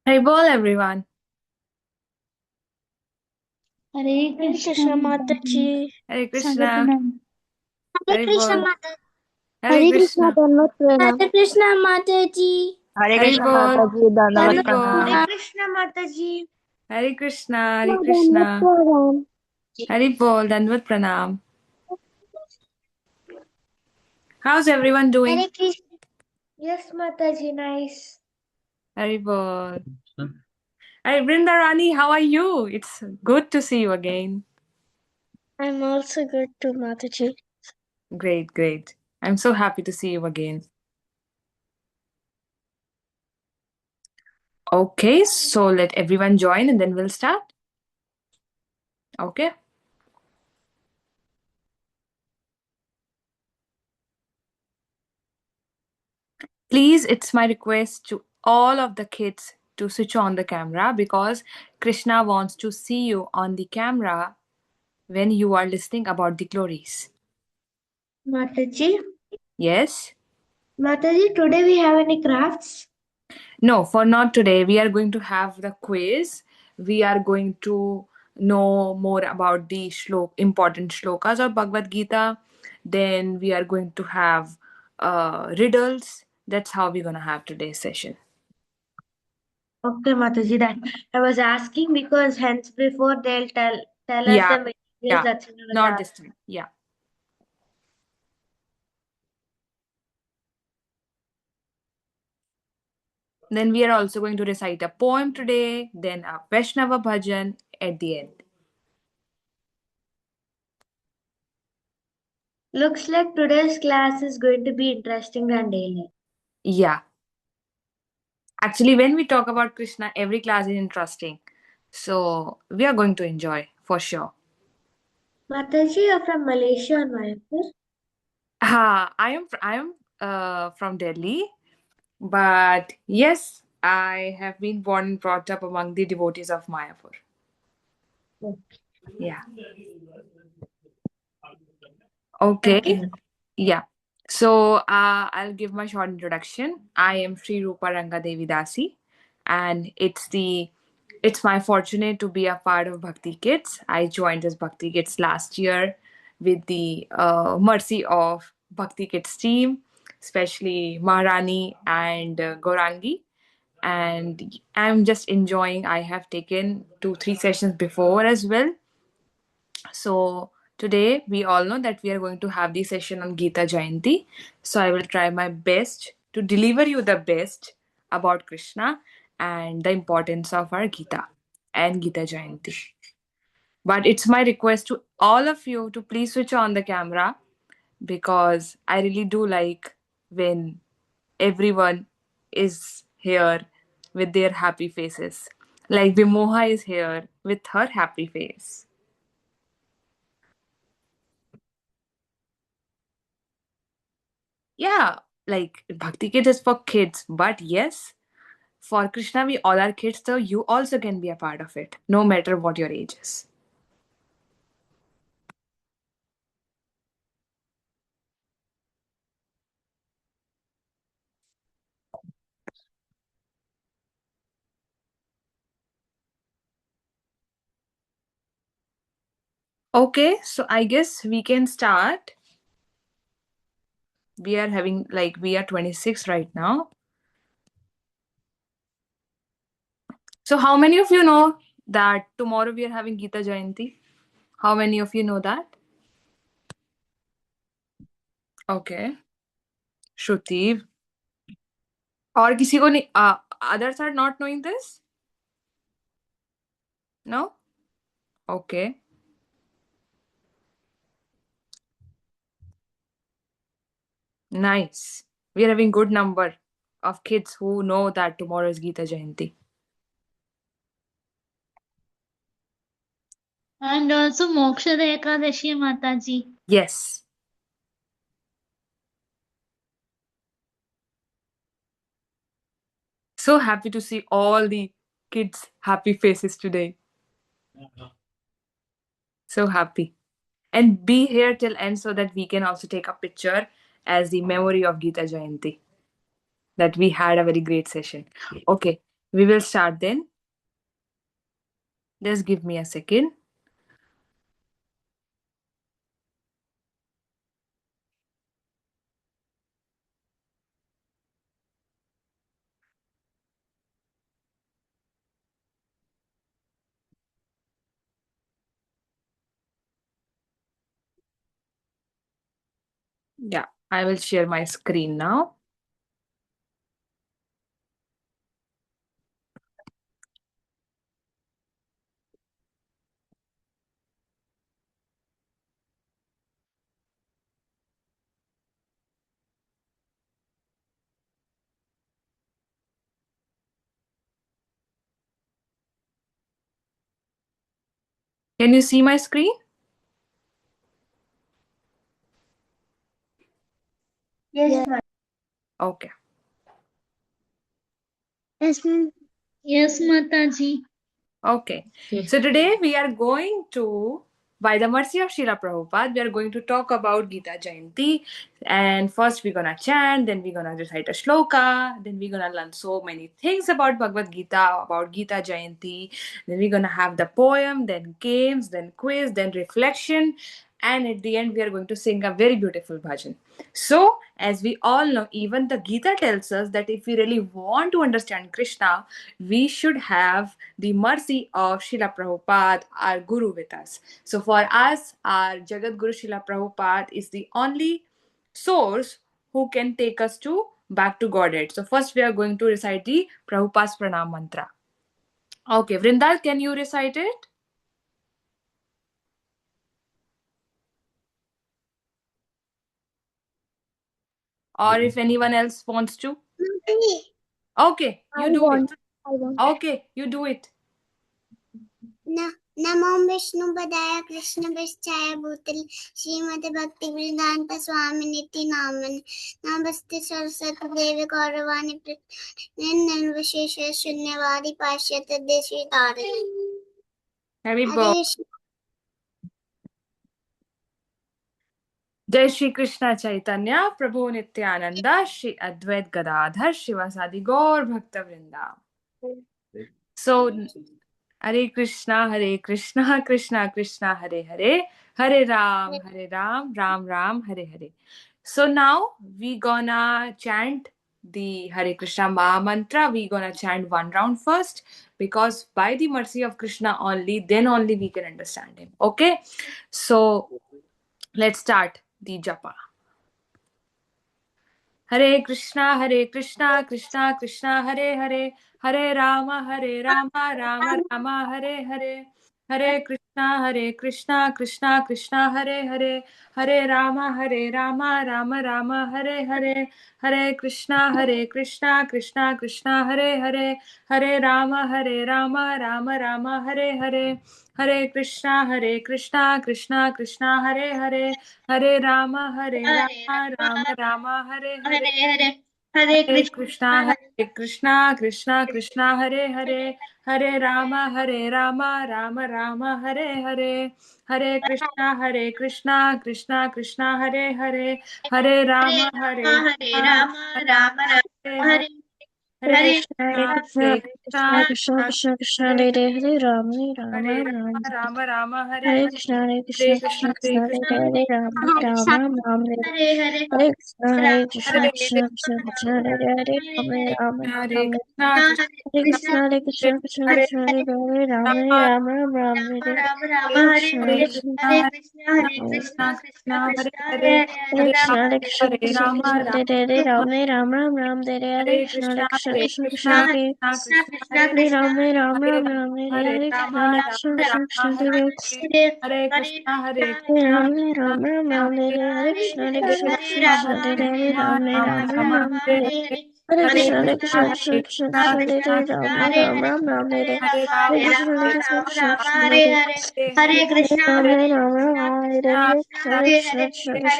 Hey, ball everyone. हरे कृष्ण माता जी। Hare संगत Krishna. प्रणाम। हरे Hare कृष्ण ball. माता। Hare हरे कृष्ण Krishna. दंडवत प्रणाम। हरे कृष्ण माता जी। हरे Hare कृष्ण ball. माता जी दंडवत Hare दंडवत प्रणाम। ball. प्रणाम। कृष्ण माता जी। Hare Krishna. Hare दंडवत Krishna. प्रणाम। Hare ball. Danvat pranam. How's everyone doing? Hare Krishna. Yes, Mataji, nice. Hare ball. Hey, Brindarani, how are you? It's good to see you again. I'm also good too, Mataji. Great, great. I'm so happy to see you again. Okay, so let everyone join and then we'll start. Okay. Please, it's my request to all of the kids to switch on the camera because Krishna wants to see you on the camera when you are listening about the glories. Mataji, Yes? Mataji, today we have any crafts? No, for not today. We are going to have the quiz. We are going to know more about the important shlokas of Bhagavad Gita. Then we are going to have riddles. That's how we're going to have today's session. Okay, Mataji, that I was asking because hence before they'll tell us Yeah, the materials. yeah. That's why I was Not this asking. time. Yeah. Then we are also going to recite a poem today, then a Vaishnava bhajan at the end. Looks like today's class is going to be interesting and daily. Yeah. Actually, when we talk about Krishna, every class is interesting. So we are going to enjoy for sure. Mataji, you're from Malaysia or Mayapur? I am from Delhi, but yes, I have been born and brought up among the devotees of Mayapur. Okay. Yeah. Thank Okay. you. Yeah. So I'll give my short introduction. I am Sri Rupa Ranga Devi Dasi, and it's my fortunate to be a part of Bhakti Kids. I joined as Bhakti Kids last year with the mercy of Bhakti Kids team, especially Maharani and Gorangi. And I'm just enjoying. I have taken 2 3 sessions before as well, so today we all know that we are going to have the session on Gita Jayanti. So I will try my best to deliver you the best about Krishna and the importance of our Gita and Gita Jayanti. But it's my request to all of you to please switch on the camera because I really do like when everyone is here with their happy faces. Like Vimoha is here with her happy face. Yeah, like Bhakti Kids is for kids, but yes, for Krishna, we all are kids, so you also can be a part of it, no matter what your age is. Okay, so I guess we can start. We are 26 right now. So, how many of you know that tomorrow we are having Gita Jayanti? How many of you know that? Okay, Shruti. और किसी को नहीं others are not knowing this? No? Okay. Nice. We are having good number of kids who know that tomorrow is Gita Jayanti. And also Mokshada Ekadashi Mataji. Yes. So happy to see all the kids' happy faces today. So happy. And be here till end so that we can also take a picture as the memory of Gita Jayanti. That we had a very great session. Okay. We will start then. Just give me a second. Yeah, I will share my screen now. Can you see my screen? Yes, ma'am. Okay. Yes, ma'am. Yes, Mataji. Okay. So today we are going to, by the mercy of Srila Prabhupada, we are going to talk about Gita Jayanti. And first we're gonna chant, then we're gonna recite a shloka, then we're gonna learn so many things about Bhagavad Gita, about Gita Jayanti. Then we're gonna have the poem, then games, then quiz, then reflection. And at the end, we are going to sing a very beautiful bhajan. So, as we all know, even the Gita tells us that if we really want to understand Krishna, we should have the mercy of Srila Prabhupada, our Guru, with us. So, for us, our Jagat Guru Srila Prabhupada is the only source who can take us to back to Godhead. So, first, we are going to recite the Prabhupada's Pranam Mantra. Okay, Vrindal, can you recite it? Or if anyone else wants to? Okay, you do it. I want. Okay, you do it. नमो विष्णुपदाय कृष्णपृष्ठाय भूतले श्रीमते भक्तिवेदांत स्वामिनिति नामिने नमस्ते सरस्वती देवी गौरवाणी निर्विशेष शून्यवादी पाश्चात्य देशीदारे Happy Hare birthday. Krishna Jai Shri Krishna Chaitanya, Prabhu Nityananda, Shri Advait Gadadhar, Shivasadi Gaur Bhakta Vrinda. So, Hare Krishna, Krishna Krishna, Hare Hare, Hare Ram, Ram Ram, Hare Hare. So now we gonna chant the Hare Krishna Maha Mantra. We gonna chant one round first because by the mercy of Krishna only, then only we can understand him. Okay? So let's start the japa. Hare Krishna, Krishna Krishna, Hare Hare, Hare Rama, Rama Rama, Hare Hare. Hare Krishna, Krishna Krishna, Hare Hare, Hare Rama, Rama Rama, Hare Hare. Hare Krishna, Krishna Krishna, Hare Hare, Hare Rama, Rama Rama, Hare Hare. Hare Krishna, Krishna Krishna, Hare Hare, Hare Rama, Rama Rama, Hare Hare. Hare Hare Krishna, Krishna Krishna, Hare Hare, Hare Rama, Rama Rama, Hare Hare. Hare Krishna, Krishna Krishna, Hare Hare, Hare Rama, Rama Rama, Hare Hare. Hare Krishna, Krishna Krishna, Hare Ram, Hare Ram. Rama, Rama Hare Hare Hare. Krishna, Hare Krishna, Krishna, Krishna, Hare Ram, Ram, Ram. Hare Hare Krishna, Hare Krishna, Hare Krishna, Krishna, Hare Ram, Hare Ram. Krishna, Hare Krishna, Hare Krishna, Krishna, Krishna, Hare Ram, Ram, Ram. Hare Krishna, Hare Hare Krishna, Krishna, Hare Hare, Hare Hare Krishna, Rama, Hare Krishna, Hare Krishna, Rama, Krishna, Hare Ram, Ram, Ram. Hare Hare Krishna, Hare Krishna, Krishna, Hare Krishna, Krishna, Krishna, Hare Hare Ram, Ram, Hare Ram, Ram. Hare Hare Krishna, Rama, Hare Krishna, Krishna, Rama, Krishna, Hare Hare Hare Krishna, Ram, Krishna Ram, Ram, Ram. Hare Krishna, Hare Hare Krishna, Krishna, Krishna, Hare Rama, Ram, Ram, Rama, Ram. Hare Hare Hare Krishna, Hare Krishna, Krishna, Krishna, Krishna, Krishna, Hare Ram, Ram, Ram, Ram. Hare Hare Rama, Krishna, Hare Hare Krishna, Krishna,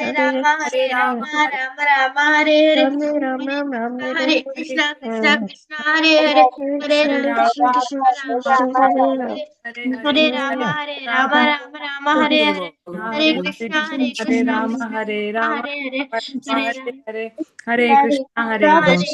Krishna, Rama, Hare Hare Ram, Hare Ram, Ram. Hare Krishna, Hare Krishna, Krishna, Krishna, Hare Hare Rama, Ram, Ram, Ram, Ram. Hare Hare Hare Krishna, Hare Hare Rama, Krishna, Krishna, Krishna, Krishna, Hare Ram. Hare Hare Ram Hare Rama, Hare Rama, Hare Hare, Hare Krishna,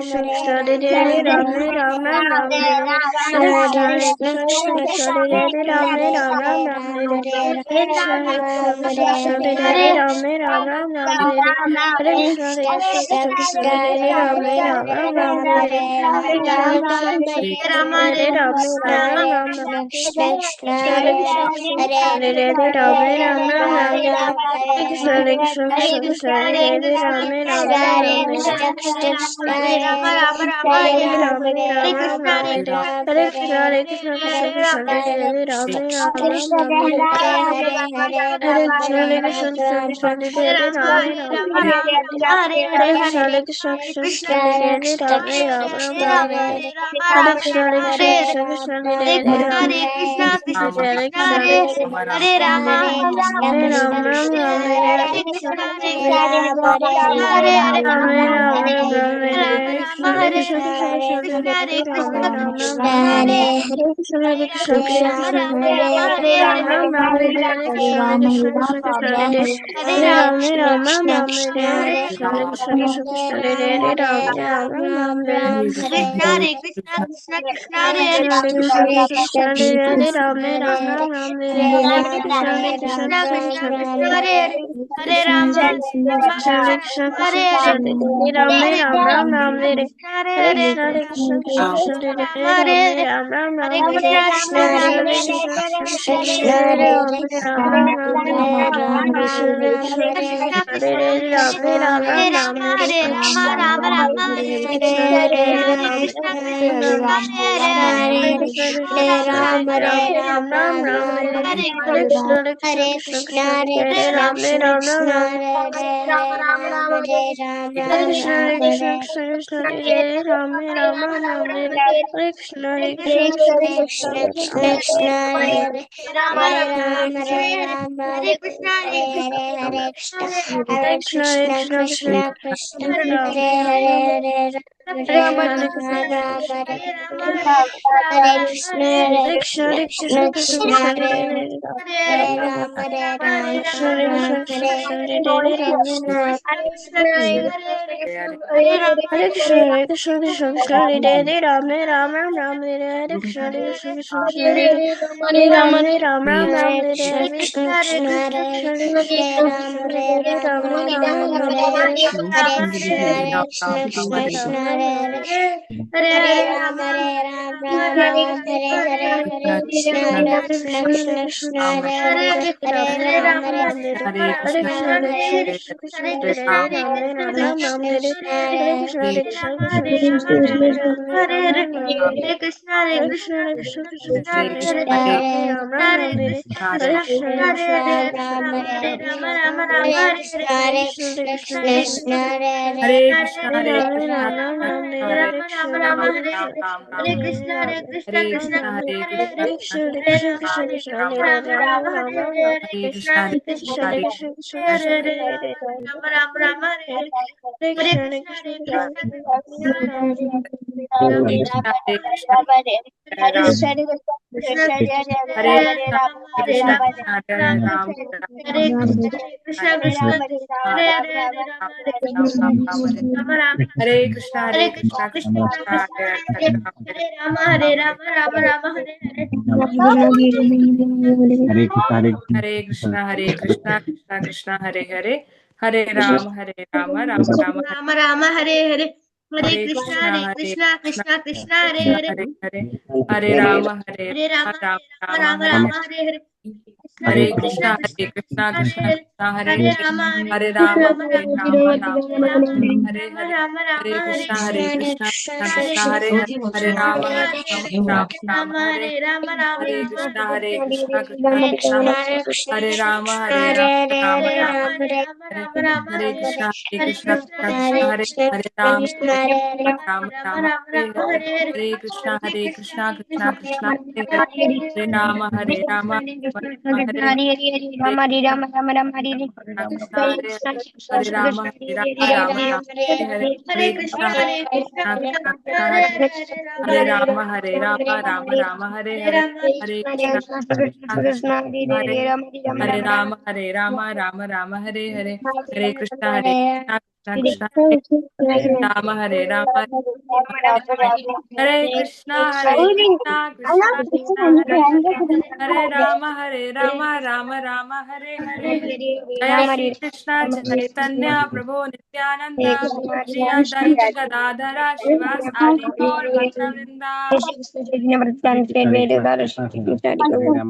Krishna Krishna Hare Hare Ram Hare Ram Ram Ram Hare Hare Hare Krishna Hare Krishna Krishna Krishna Hare Hare Ram Hare Ram Ram Ram Hare Hare Hare Krishna Hare Krishna Krishna Krishna Hare Hare Ram Hare Ram Ram Ram Hare Hare Hare Krishna Hare Krishna Krishna Krishna Hare Hare Ram Hare Ram Ram Ram Hare Hare Hare Krishna Hare Krishna Krishna Krishna Hare Hare Ram Hare Ram Ram Ram Ram Hare Hare Krishna Hare Krishna Krishna Krishna Hare Hare Ram Hare Ram Ram Ram Hare Hare Hare Krishna Hare Krishna Krishna Krishna Hare Hare Ram Hare Ram Ram Ram Hare Hare Hare Krishna Hare Krishna Krishna Krishna Hare Hare Ram Hare Ram Ram Ram Hare Hare Hare Krishna Hare Krishna Krishna Krishna Hare Hare Ram Hare Ram Ram Ram Hare Krishna Hare Krishna Krishna Krishna Hare Hare Ram Hare Ram Ram Ram Hare Hare Krishna Hare Krishna Krishna Krishna Hare Hare Ram Hare Krishna Hare Krishna Hare Ram Ram Ram Hare Hare Krishna Hare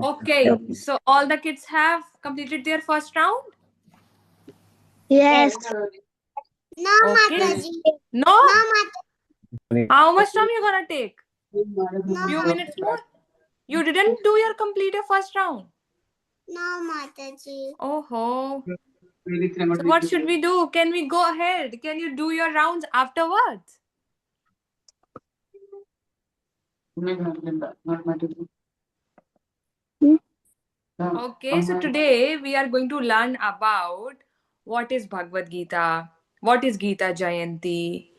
Okay, so all the kids have completed their first round? Yes. No, Okay. Mataji. No? No, Mataji. How much time you gonna take? No, Few minutes more? You didn't do your complete your first round? no, Mataji. Oh. So what should we do? Can we go ahead? Can you do your rounds afterwards? Okay, so today we are going to learn about what is Bhagavad Gita, what is Gita Jayanti,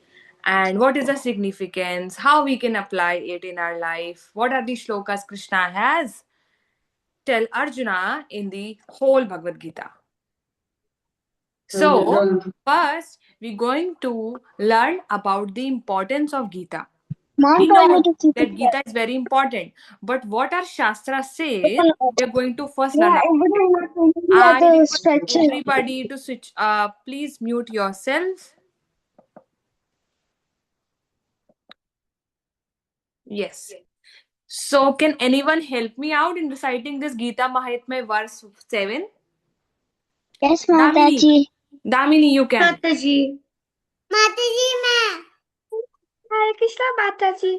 and what is the significance, how we can apply it in our life, what are the shlokas Krishna has tell Arjuna in the whole Bhagavad Gita. So, first, we're going to learn about the importance of Gita. We know that Gita is very important, but what our Shastra says, we are going to first learn about it. I request everybody to switch. Please mute yourself. Yes. So, can anyone help me out in reciting this Gita Mahatmya verse 7? Yes, Damini. Damini, you can. Mataji. Mataji, मैं Hare Krishna, Mataji.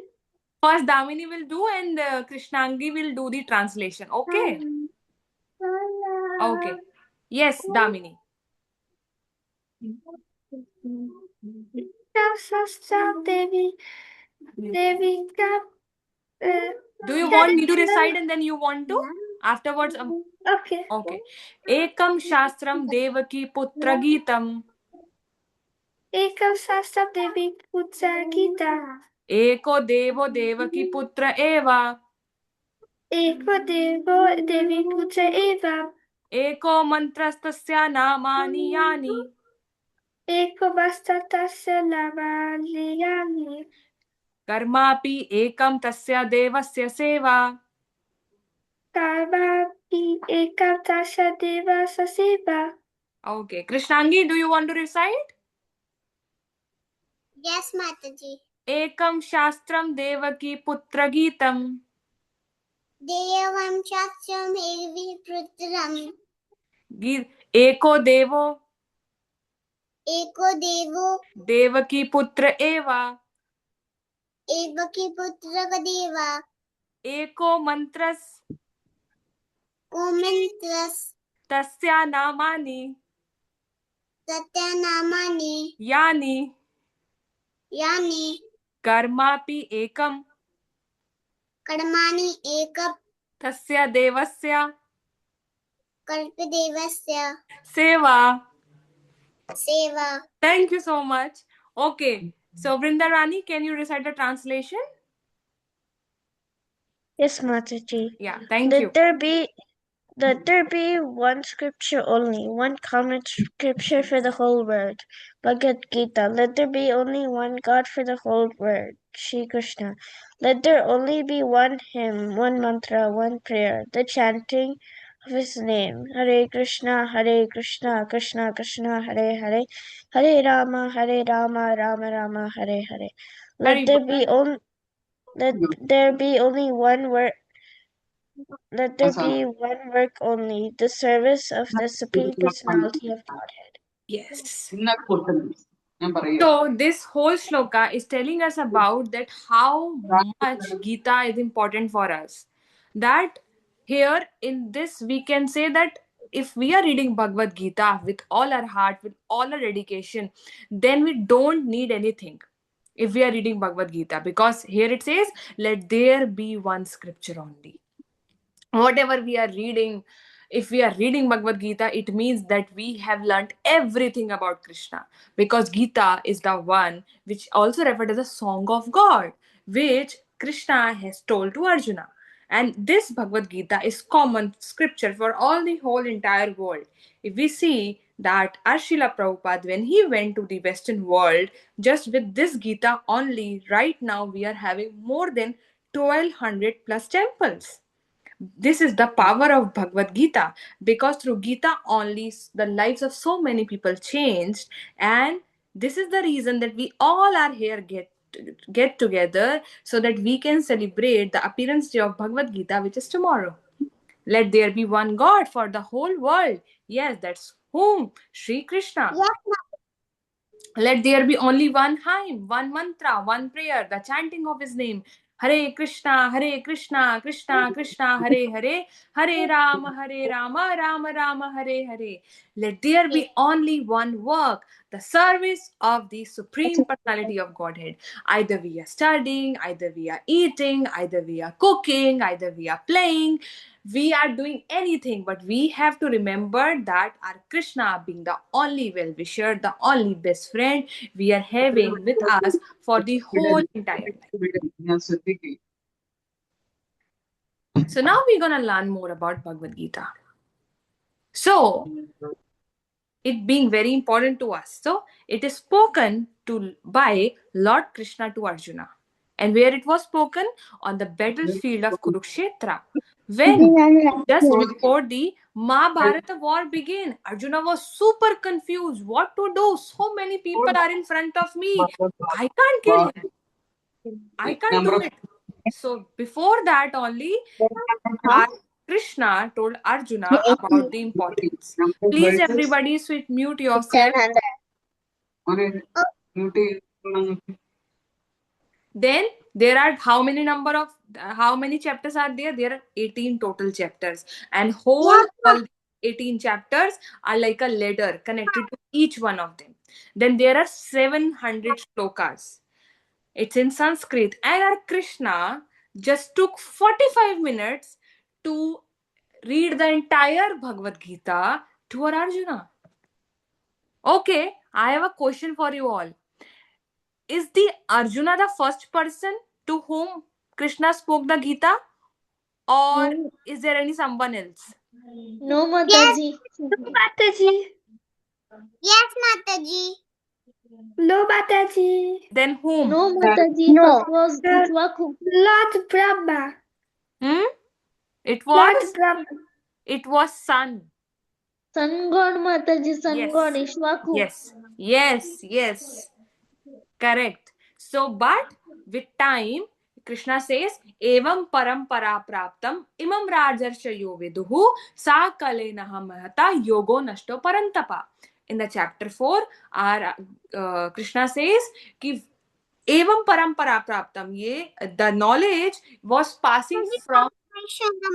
First, Damini will do, and Krishnangi will do the translation. Okay? Okay. Yes, Damini. Do you want me to recite and then you want to? Afterwards, Okay. okay. Ekam Shastram Devaki Putra Geetam. Ekam Shastram Devi Putra Gita. Eko Devo Devaki Putra Eva. Eko Devo Devi Putra Eva. Eko Mantrastasya Namani Yani. Eko Vastatasya Lavaliyani. Karmapi Ekam Tasya Devasya Seva. Karmapi Ekam Tasya Deva Sasiva. Okay. Krishnangi, do you want to recite? Yes, Mataji. Ekam Shastram Devaki Putra Geetam. Devam Shastram Evi Putram. Eko Devo Eko Devo Devaki Putra Eva. Evaki Putra Kadeva. Eko Mantras Omantras Tasya Namani Satyanamani Yani. Yani Karmapi Ekam Karmani Ekap Tasya Devasya Kalpadevasya Seva. Seva. Thank you so much. Okay. So, Vrindarani, can you recite the translation? Yes, Mataji. Yeah, thank you. Let there be one scripture only, one common scripture for the whole world. Bhagavad Gita. Let there be only one God for the whole world. Shri Krishna. Let there only be one hymn, one mantra, one prayer, the chanting of his name. Hare Krishna, Krishna Krishna, Hare Hare, Hare Rama, Rama Rama, Hare Hare. Very good. Let there be only one word. Let there be one work only, the service of the Supreme Personality of Godhead. Yes. So this whole shloka is telling us about that how much Gita is important for us. That here in this we can say that if we are reading Bhagavad Gita with all our heart, with all our dedication, then we don't need anything. If we are reading Bhagavad Gita, because here it says, let there be one scripture only. Whatever we are reading, if we are reading Bhagavad Gita, it means that we have learned everything about Krishna, because Gita is the one which also referred as a song of God, which Krishna has told to Arjuna. And this Bhagavad Gita is common scripture for all the whole entire world. If we see that Srila Prabhupada, when he went to the Western world, just with this Gita only, right now we are having more than 1200 plus temples. This is the power of Bhagavad Gita, because through Gita only the lives of so many people changed, and this is the reason that we all are here get together so that we can celebrate the appearance day of Bhagavad Gita, which is tomorrow. Let there be one God for the whole world. Yes, that's whom? Sri Krishna. Yes, Let there be only one hymn, one mantra, one prayer, the chanting of his name. Hare Krishna, Krishna Krishna, Hare Hare, Hare Rama, Rama Rama, Hare Hare. Let there be only one work, the service of the Supreme Personality of Godhead. Either we are studying, either we are eating, either we are cooking, either we are playing. we are doing anything, but we have to remember that our Krishna, being the only well-wisher, the only best friend, we are having with us for the whole entire life. So now we're gonna learn more about Bhagavad Gita. So, it being very important to us. So, it is spoken to by Lord Krishna to Arjuna. And where it was spoken? On the battlefield of Kurukshetra. When just before the Mahabharata war began, Arjuna was super confused what to do. So many people are in front of me. I can't kill him. I can't do it. So before that only, Krishna told Arjuna about the importance. Please, everybody, mute yourself. Then there are how many chapters are there? There are 18 total chapters, and whole 18 chapters are like a ladder connected to each one of them. Then there are 700 shlokas. It's in Sanskrit, and our Krishna just took 45 minutes to read the entire Bhagavad Gita to our Arjuna. Okay, I have a question for you all. Is the Arjuna the first person to whom Krishna spoke the Gita, or is there any someone else? No, Mataji. Mataji. Yes, Mataji. No, Mataji. Then whom? No, Mataji. First was Ikshvaku. Lord Brahma. It Lord was Brahma. it was sun. Sun God, Mataji. Sun Yes. God, Ikshvaku. Yes. Correct. So, but with time, Krishna says, Evam parampara praptam imam rajarshayo viduhu sa kalenaha mahata yogo nashto parantapa. In the chapter 4, our Krishna says, ki Evam parampara praptam, the knowledge was passing from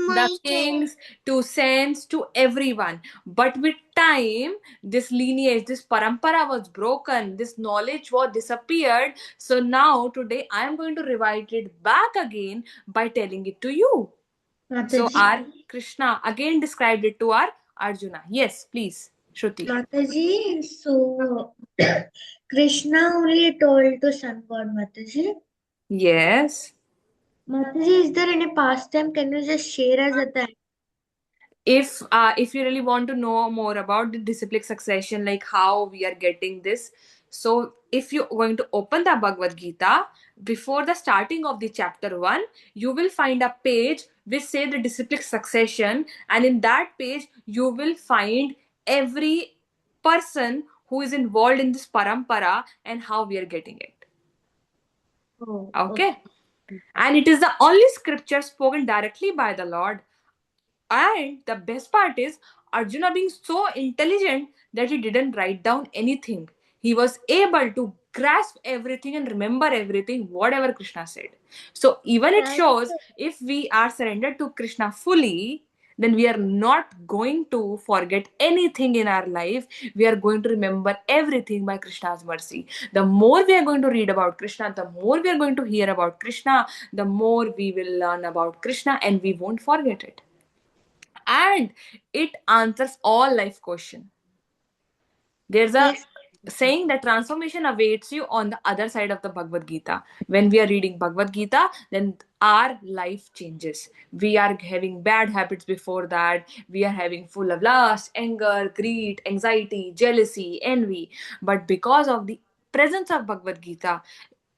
the kings to saints to everyone. But with time, this lineage, this parampara was broken, this knowledge was disappeared. So now today I am going to revive it back again by telling it to you. So our Krishna again described it to our Arjuna. Yes, please, Shruti. Mataji, so Krishna only told to sun god, Mataji. Yes. Mataji, is there any pastime? Can you just share us at the end? If you really want to know more about the disciplic succession, like how we are getting this, so if you're going to open the Bhagavad Gita, before the starting of the chapter 1, you will find a page which say the disciplic succession, and in that page you will find every person who is involved in this parampara and how we are getting it. Okay. And it is the only scripture spoken directly by the Lord. And the best part is, Arjuna being so intelligent that he didn't write down anything. He was able to grasp everything and remember everything, whatever Krishna said. So even it shows, if we are surrendered to Krishna fully, then we are not going to forget anything in our life. We are going to remember everything by Krishna's mercy. The more we are going to read about Krishna, the more we are going to hear about Krishna, the more we will learn about Krishna, and we won't forget it. And it answers all life questions. There's a saying that transformation awaits you on the other side of the Bhagavad Gita. When we are reading Bhagavad Gita, then our life changes. We are having bad habits before that. We are having full of lust, anger, greed, anxiety, jealousy, envy. But because of the presence of Bhagavad Gita,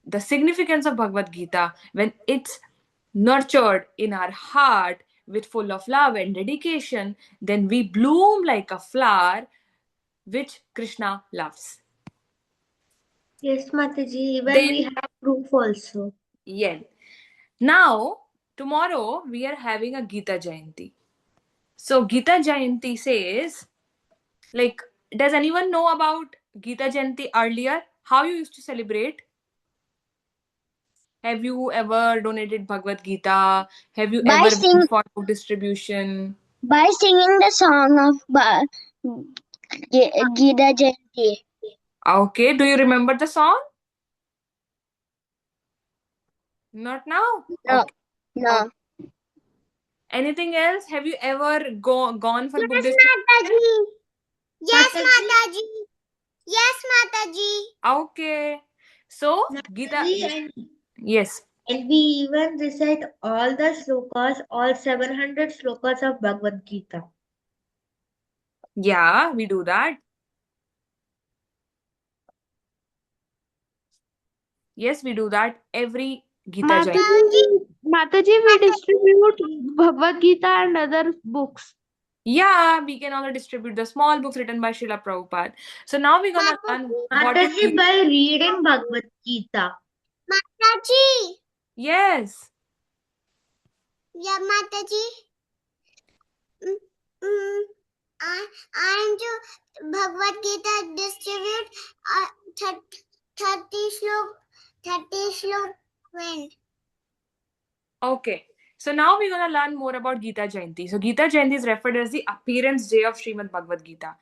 the significance of Bhagavad Gita, when it's nurtured in our heart with full of love and dedication, then we bloom like a flower which Krishna loves. Yes, Mataji, even we have proof also. Yeah. Now, tomorrow we are having a Gita Jayanti. So Gita Jayanti says, like, does anyone know about Gita Jayanti earlier? How you used to celebrate? Have you ever donated Bhagavad Gita? Have you ever been for book distribution? By singing the song of Gita Jayanti. Okay, do you remember the song? Not now? No. Okay. No. Anything else? Have you ever gone for book Yes, distribution? Mataji. Yes, Mataji. Mataji. Yes, Mataji. Okay. So, Gita. Mataji, Yes. and we even recite all the slokas, all 700 slokas of Bhagavad Gita. Yeah, we do that. Yes, we do that every Gita Jayanti. Mataji, we distribute Bhagavad Gita and other books. Yeah, we can also distribute the small books written by Srila Prabhupada. So now we're gonna learn what is Mataji, by reading Bhagavad Gita. Mataji. Yes. Yeah, Mataji. And Bhagavad Gita distribute 30 slok when? Okay. So now we're gonna learn more about Gita Jayanti. So Gita Jayanti is referred as the appearance day of Srimad Bhagavad Gita.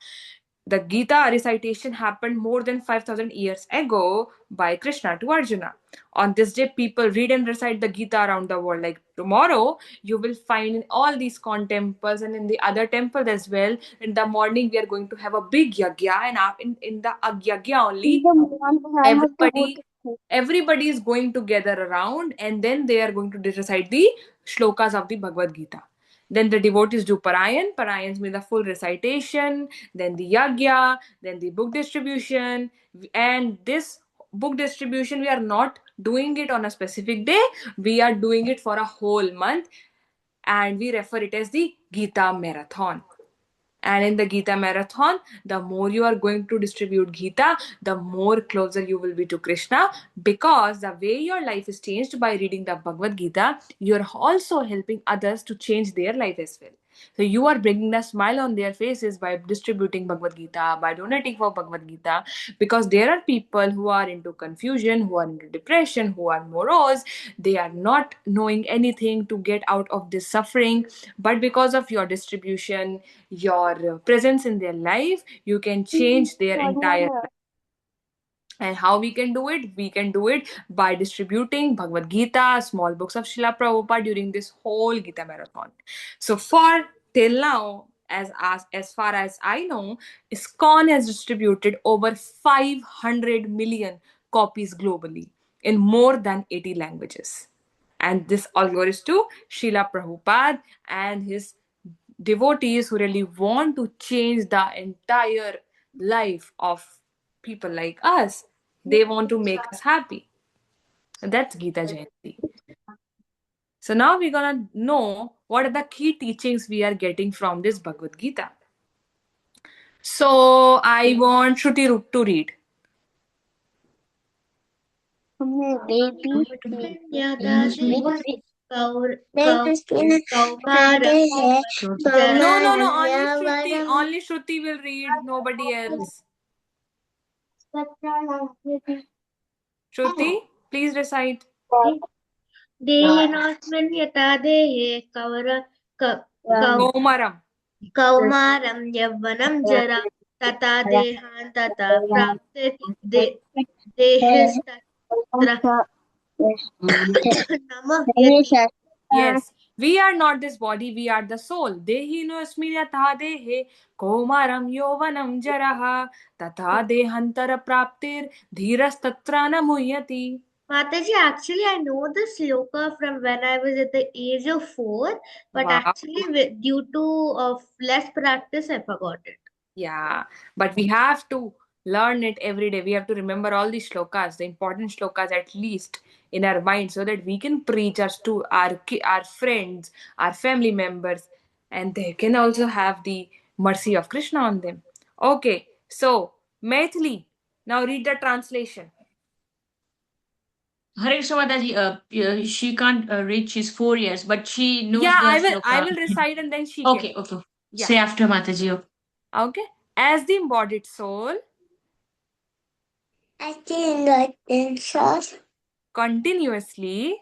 The Gita recitation happened more than 5,000 years ago by Krishna to Arjuna. On this day, people read and recite the Gita around the world. Like tomorrow, you will find in all these ISKCON temples and in the other temples as well. In the morning, we are going to have a big yagya, and in the yagya only, everybody is going to gather around, and then they are going to recite the shlokas of the Bhagavad Gita. Then the devotees do Parayan. Parayans mean the full recitation, then the Yagya, then the book distribution. And this book distribution, we are not doing it on a specific day, we are doing it for a whole month, and we refer it as the Gita Marathon. And in the Gita Marathon, the more you are going to distribute Gita, the more closer you will be to Krishna, because the way your life is changed by reading the Bhagavad Gita, you are also helping others to change their life as well. So you are bringing a smile on their faces by distributing Bhagavad Gita, by donating for Bhagavad Gita, because there are people who are into confusion, who are into depression, who are morose. They are not knowing anything to get out of this suffering, but because of your distribution, your presence in their life, you can change their entire life. And how we can do it? We can do it by distributing Bhagavad Gita, small books of Srila Prabhupada during this whole Gita Marathon. So for till now, as far as I know, ISKCON has distributed over 500 million copies globally in more than 80 languages. And this all goes to Srila Prabhupada and his devotees who really want to change the entire life of people like us. They want to make us happy. That's Gita Jayanti. So now we're gonna know what are the key teachings we are getting from this Bhagavad Gita. So I want Shruti to read. Only Shruti will read, nobody else. Shruti, please recite. Dehinosmin yata dehe kaumaram yavvanam jara tata dehan tata prapte dehistatra namah yati. Yes, we are not this body, we are the soul. Dehino asmiyatha dehe komaram yovanam jaraha tata dehantara praptir dhiras tatra namuyati. Mataji, actually, I know the sloka from when I was at the age of 4, but Wow. actually, due to less practice, I forgot it. Yeah, but we have to learn it every day. We have to remember all these shlokas, the important shlokas at least in our mind, so that we can preach us to our friends, our family members, and they can also have the mercy of Krishna on them. Okay, so Maithili, now read the translation. Hare Krishna Mataji, she can't read. She's 4 years, but she knows Yeah, the I sloka. will recite and then she Okay, can. okay. Yeah. Say after Mataji. Okay. As the embodied soul continuously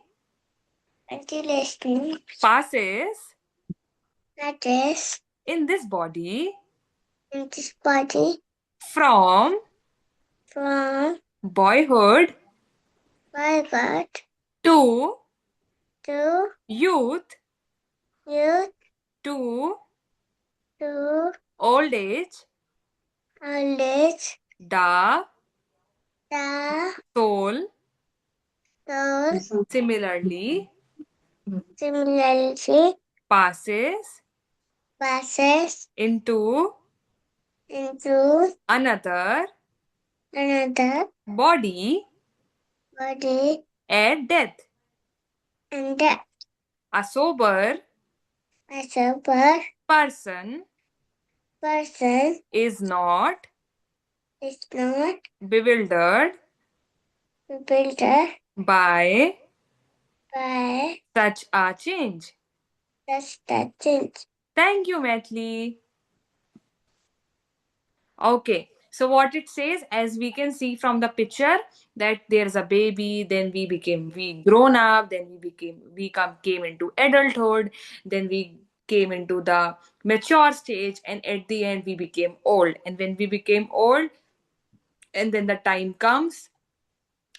passes in this body from boyhood to youth youth to to old age, old age, the the soul soul similarly similarly passes passes into into another another body body at death. and A sober a sober person person is not is not bewildered built by by such a change. just the change. Thank you, Metli. Okay, so what it says, as we can see from the picture, that there's a baby, then we grown up, then came into adulthood, then we came into the mature stage, and at the end we became old. And when we became old, and then the time comes,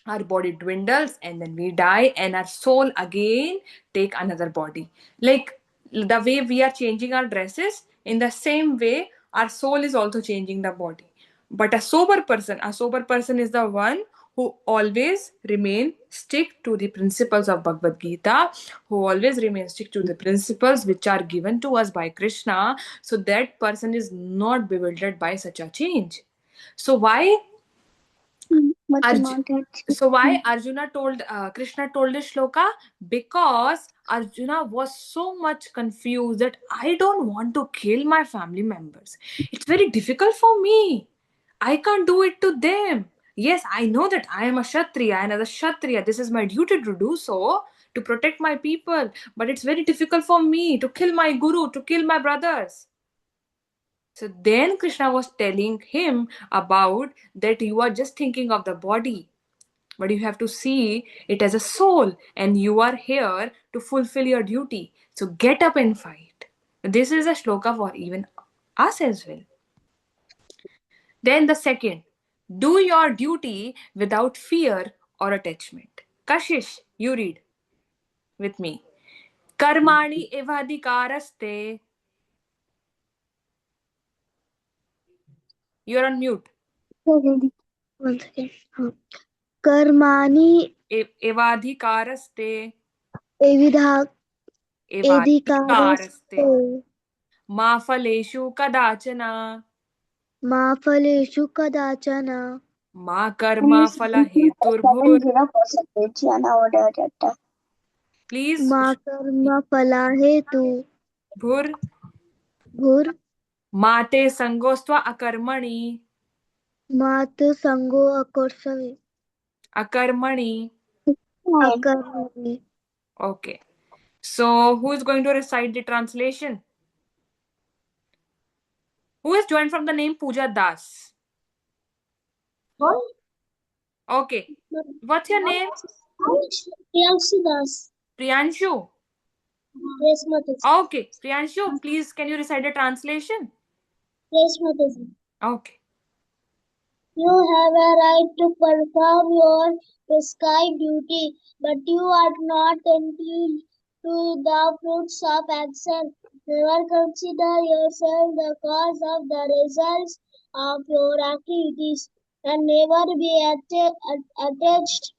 our body dwindles, and then we die, and our soul again take another body. Like the way we are changing our dresses, in the same way our soul is also changing the body. But a sober person is the one who always remain stick to the principles of Bhagavad Gita, who always remain stick to the principles which are given to us by Krishna. So that person is not bewildered by such a change. So why Arjuna told Krishna told this shloka? Because Arjuna was so much confused that I don't want to kill my family members. It's very difficult for me. I can't do it to them. Yes, I know that I am a Kshatriya, and as a Kshatriya, this is my duty to do so, to protect my people. But it's very difficult for me to kill my guru, to kill my brothers. So then Krishna was telling him about that you are just thinking of the body, but you have to see it as a soul, and you are here to fulfill your duty. So get up and fight. This is a shloka for even us as well. Then the second, do your duty without fear or attachment. Kashish, you read with me. Karmani evadhikaraste. You're on mute. One second. Karmani Evadhikaraste. evidha Evadhikaraste. edhikaraste Ma phaleshu kadachana. ma phaleshu kadachana Ma karma phala heturbhur. Please. ma karma phala hetu Bhur. bhur Mate sangostva akarmani. mat sango akorsave Akarmani. akarmani. Okay. So who is going to recite the translation? Who is joined from the name Pooja Das? Okay. What's your name? Priyanshu Das. Priyanshu. Yes, Mataji. Okay. Priyanshu, please can you recite the translation? Yes, Mataji. Okay. You have a right to perform your prescribed duty, but you are not entitled to the fruits of action. Never consider yourself the cause of the results of your activities, and never be attached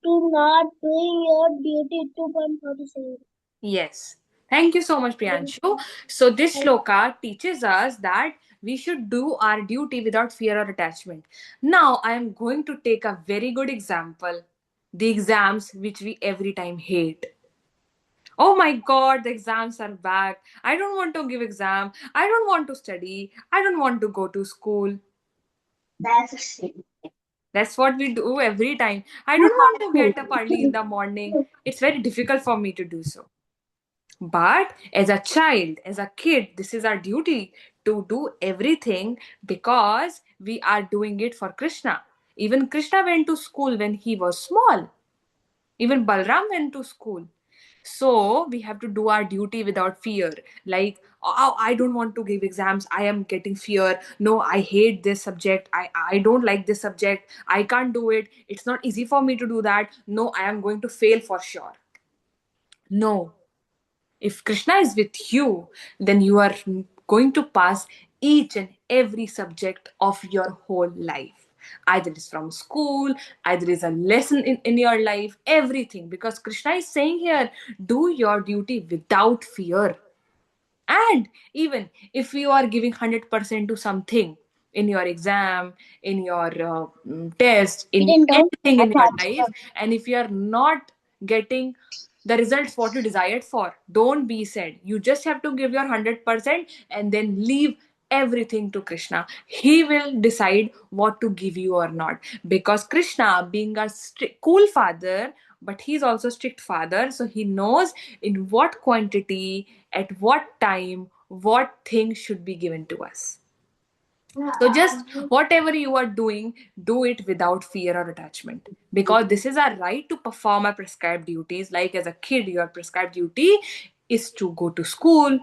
to not doing your duty. 2.47. Yes. Thank you so much, Priyanshu. So this shloka teaches us that we should do our duty without fear or attachment. Now I am going to take a very good example. The exams which we every time hate. Oh my god, the exams are back. I don't want to give exam. I don't want to study. I don't want to go to school. That's what we do every time. I don't want to get up early in the morning. It's very difficult for me to do so. But as a child, as a kid, this is our duty to do everything because we are doing it for Krishna. Even Krishna went to school when he was small. Even Balram went to school. So we have to do our duty without fear. Like, oh, I don't want to give exams. I am getting fear. No, I hate this subject. I don't like this subject. I can't do it. It's not easy for me to do that. No, I am going to fail for sure. No. If Krishna is with you, then you are going to pass each and every subject of your whole life. Either it's from school, either it's a lesson in your life, everything. Because Krishna is saying here, do your duty without fear. And even if you are giving 100% to something in your exam, in your test, in anything in your life, and if you are not getting the results what you desired for, don't be sad. You just have to give your 100% and then leave everything to Krishna. He will decide what to give you or not. Because Krishna, being a cool father, but he's also strict father, so he knows in what quantity, at what time, what thing should be given to us. So just whatever you are doing, do it without fear or attachment. Because this is our right to perform our prescribed duties. Like as a kid, your prescribed duty is to go to school,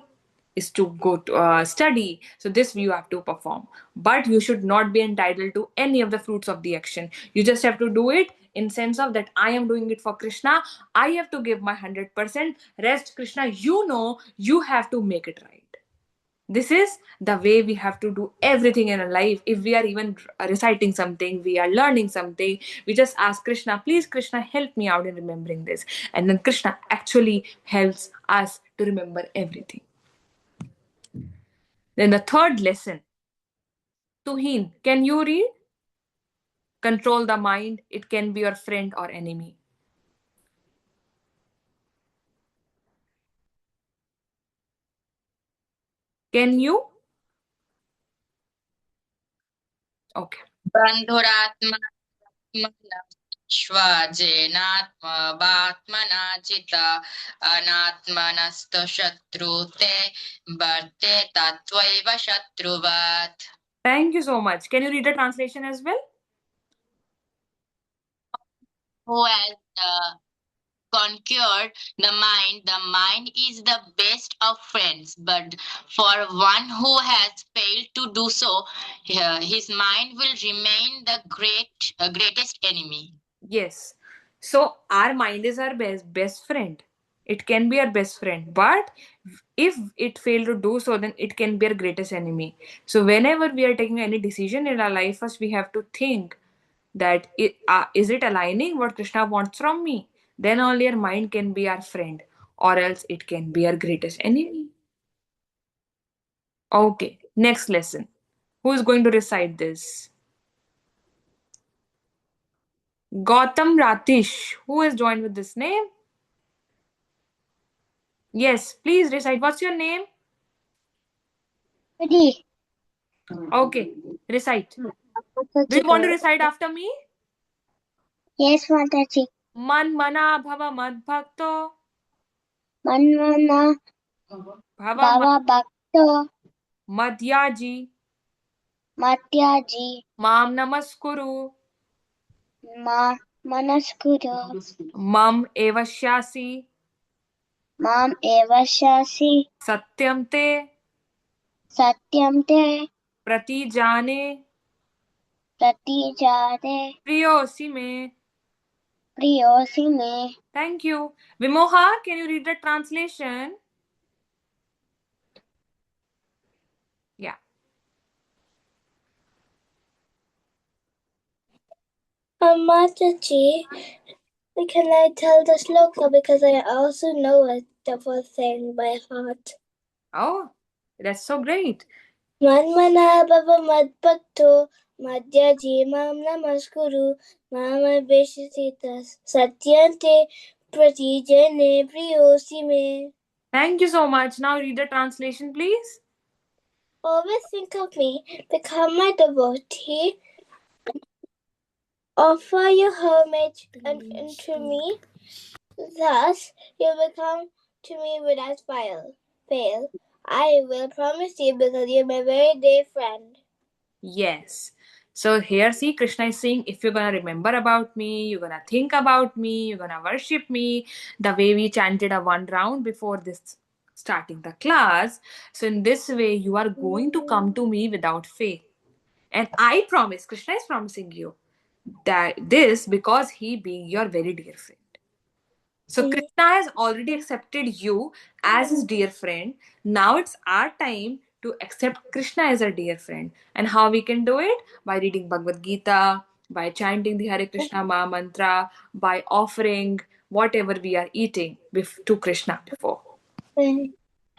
is to go to study. So this you have to perform. But you should not be entitled to any of the fruits of the action. You just have to do it in sense of that I am doing it for Krishna. I have to give my 100%. Rest, Krishna, you know, you have to make it right. This is the way we have to do everything in our life. If we are even reciting something, we are learning something, we just ask Krishna, please, Krishna, help me out in remembering this. And then Krishna actually helps us to remember everything. Then the third lesson. Tuhin, can you read? Control the mind. It can be your friend or enemy. Can you? Okay. बन्धुरात्मा श्वजेनात्मना जिता अनात्मनस्तु शत्रुते वर्ते तत्वैव शत्रुवत्. Thank you so much. Can you read the translation as well? Who has conquered the mind is the best of friends. But for one who has failed to do so, his mind will remain the greatest enemy. Yes. So our mind is our best friend. It can be our best friend, but if it failed to do so, then it can be our greatest enemy. So whenever we are taking any decision in our life, first we have to think that is it aligning what Krishna wants from me? Then only our mind can be our friend, or else it can be our greatest enemy. Okay, next lesson. Who is going to recite this? Gautam Ratish. Who has joined with this name? Yes, please recite. What's your name? Ready. Okay, recite. Do you want to recite after me? Yes, Mataji. Man mana bhava mad bhakto. Manmana Bhava Baba Bhakto madhyaji. Matyaji Mam namaskuru. Ma Manaskuru Mam evashyasi. Mam Evashasi Satyam te. Satyam Te Pratijane. Pratijade Priyosi me. Priyosi Me. Thank you. Vimoha, can you read the translation? Yeah. Mataji, can I tell the sloka because I also know it, the whole thing by heart. Oh, that's so great. Manmana Baba Madbhakto Madhyaji Mam Namaskuru Mama Beshasitas Satyante Pratijane Priyosi Me. Thank you so much. Now read the translation, please. Always think of me, become my devotee, offer your homage unto me, thus you become to me without fail. I will promise you because you're my very dear friend. Yes. So here, see, Krishna is saying, if you're going to remember about me, you're going to think about me, you're going to worship me, the way we chanted a one round before this starting the class. So in this way, you are going to come to me without faith. And I promise, Krishna is promising you that this because he being your very dear friend. So Krishna has already accepted you as his dear friend. Now it's our time to accept Krishna as a dear friend. And how we can do it? By reading Bhagavad Gita, by chanting the Hare Krishna Maha Mantra, by offering whatever we are eating to Krishna before.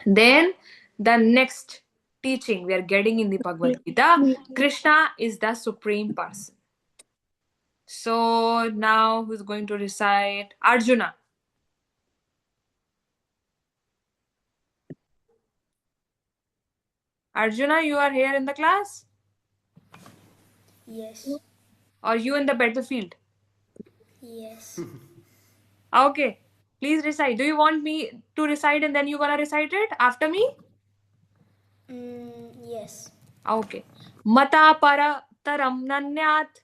Then the next teaching we are getting in the Bhagavad Gita, Krishna is the supreme person. So now who's going to recite? Arjuna. Arjuna, you are here in the class? Yes. Or you in the battlefield? Yes. Okay. Please recite. Do you want me to recite and then you're gonna recite it after me? Yes. Okay. Mata para taram nanyat.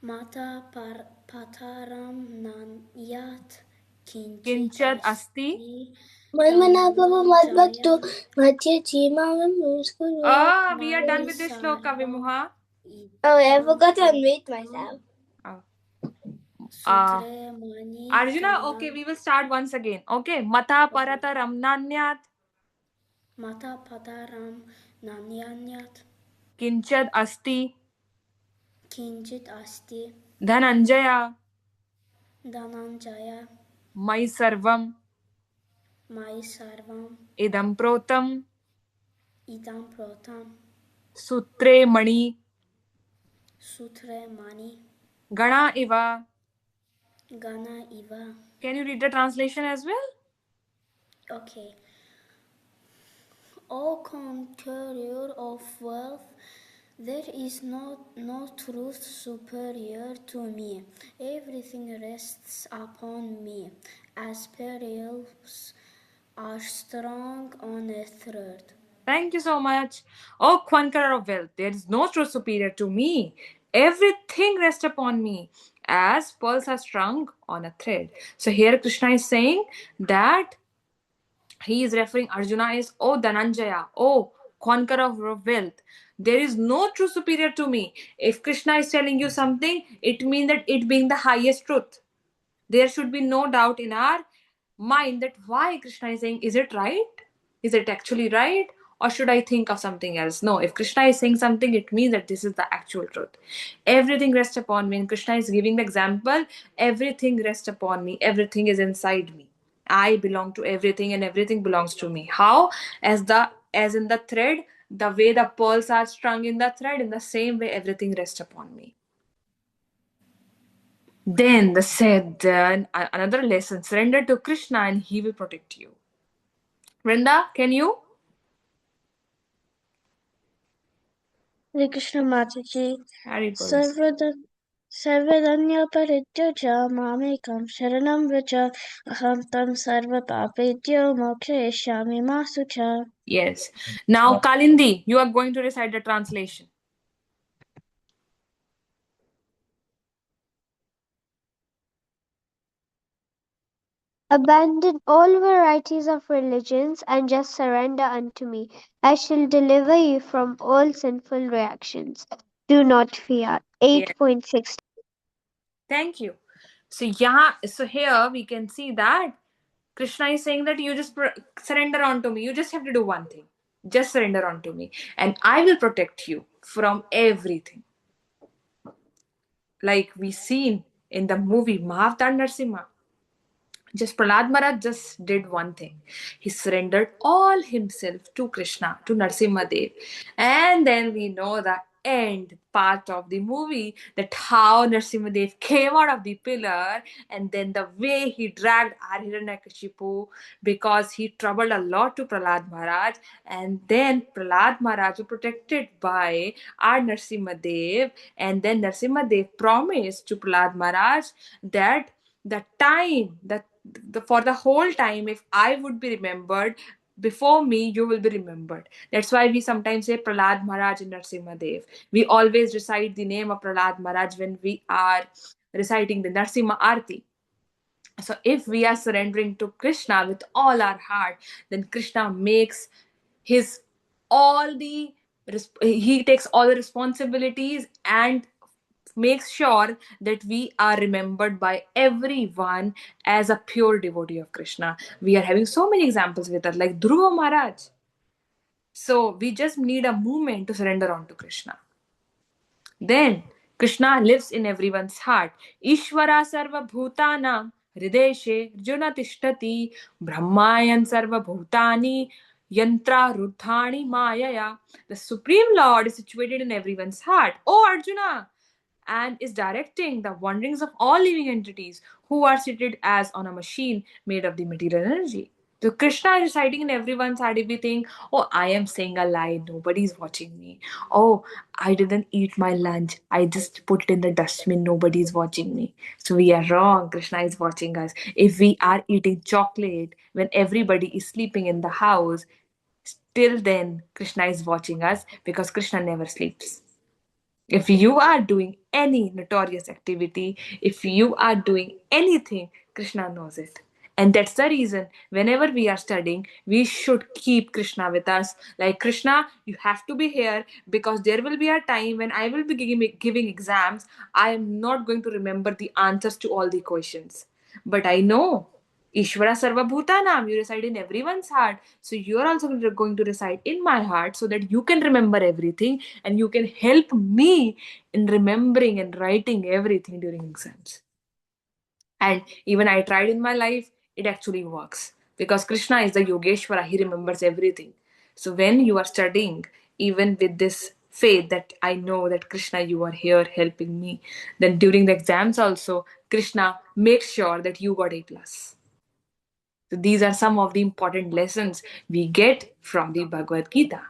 Mata pataram nanyat Kinchad asti. Manmanapava madbhakto madhya We are done with this shloka, Vimuha. Oh, I forgot to unmute myself. Arjuna, okay, we will start once again. Okay. Mata parataram nanyat. Mata pataram nanyanyat Kinchad asti. kinchit asti Dhananjaya. dhananjaya Mai sarvam. mai sarvam Idam protam. idam protam Sutre mani. sutre mani Gana iva. gana iva. Can you read the translation as well? Okay. O conqueror of wealth, there is no truth superior to me. Everything rests upon me, as pearls are strung on a thread. Thank you so much. O conqueror of wealth, there is no truth superior to me. Everything rests upon me, as pearls are strung on a thread. So here Krishna is saying that he is referring Arjuna is, O Dhananjaya, O conqueror of wealth. There is no truth superior to me. If Krishna is telling you something, it means that it being the highest truth. There should be no doubt in our mind that why Krishna is saying, is it right? Is it actually right? Or should I think of something else? No, if Krishna is saying something, it means that this is the actual truth. Everything rests upon me. And Krishna is giving the example, everything rests upon me. Everything is inside me. I belong to everything and everything belongs to me. How? As in the thread, the way the pearls are strung in the thread, in the same way everything rests upon me. Then the said another lesson, surrender to Krishna and he will protect you. Vrinda, can you? Hare Krishna Mataji. Harry Sarvadanya parityaja mamekam sharanam vraja aham tam sarva papetyo mokshayashyami masucha. Yes. Now, Kalindi, you are going to recite the translation. Abandon all varieties of religions and just surrender unto me. I shall deliver you from all sinful reactions. Do not fear. Yes. 8.6. Thank you. So here we can see that Krishna is saying that you just surrender onto me. You just have to do one thing. Just surrender onto me. And I will protect you from everything. Like we seen in the movie Mahavatar Narsimha. Just Prahlad Maharaj just did one thing. He surrendered all himself to Krishna, to Narsimha Dev. And then we know the end part of the movie, that how Narsimha Dev came out of the pillar, and then the way he dragged Hiranyakashipu, because he troubled a lot to Prahlad Maharaj. And then Prahlad Maharaj was protected by our Narsimha Dev. And then Narsimha Dev promised to Prahlad Maharaj that the time that for the whole time, if I would be remembered, before me you will be remembered. That's why we sometimes say Prahlad Maharaj and Narsimha Dev. We always recite the name of Prahlad Maharaj when we are reciting the Narsimha Arti. So if we are surrendering to Krishna with all our heart, then Krishna makes his all the he takes all the responsibilities and makes sure that we are remembered by everyone as a pure devotee of Krishna. We are having so many examples with us, like Dhruva Maharaj. So we just need a moment to surrender on to Krishna. Then Krishna lives in everyone's heart. Ishvara sarva bhutanam hrideshe arjuna tishtati brahmayan sarva bhutani yantra ruddhani mayaya. The Supreme Lord is situated in everyone's heart. Oh Arjuna! And is directing the wanderings of all living entities who are seated as on a machine made of the material energy. So Krishna is residing in everyone's heart. If we think, oh, I am saying a lie, nobody's watching me. Oh, I didn't eat my lunch. I just put it in the dustbin, nobody's watching me. So we are wrong. Krishna is watching us. If we are eating chocolate when everybody is sleeping in the house, still then Krishna is watching us because Krishna never sleeps. If you are doing any notorious activity, if you are doing anything, Krishna knows it. And that's the reason whenever we are studying, we should keep Krishna with us. Like, Krishna, you have to be here because there will be a time when I will be giving exams. I am not going to remember the answers to all the questions. But I know Ishvara Sarva Bhutanam, you reside in everyone's heart. So you are also going to reside in my heart so that you can remember everything and you can help me in remembering and writing everything during exams. And even I tried in my life, it actually works. Because Krishna is the Yogeshwara, he remembers everything. So when you are studying, even with this faith that I know that Krishna, you are here helping me, then during the exams also, Krishna makes sure that you got A plus. So these are some of the important lessons we get from the Bhagavad Gita.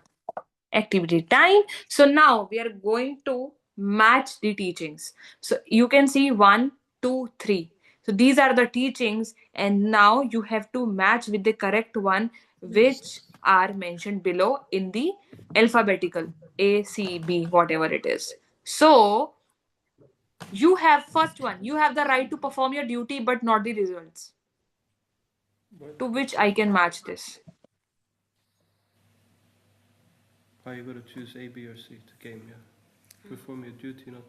Activity time. So now we are going to match the teachings. So you can see 1, 2, 3. So these are the teachings, and now you have to match with the correct one, which are mentioned below in the alphabetical A, C, B, whatever it is. So you have first one, you have the right to perform your duty but not the results. To which I can match this. Are you going to choose A, B, or C to game? Yeah. Perform your duty, not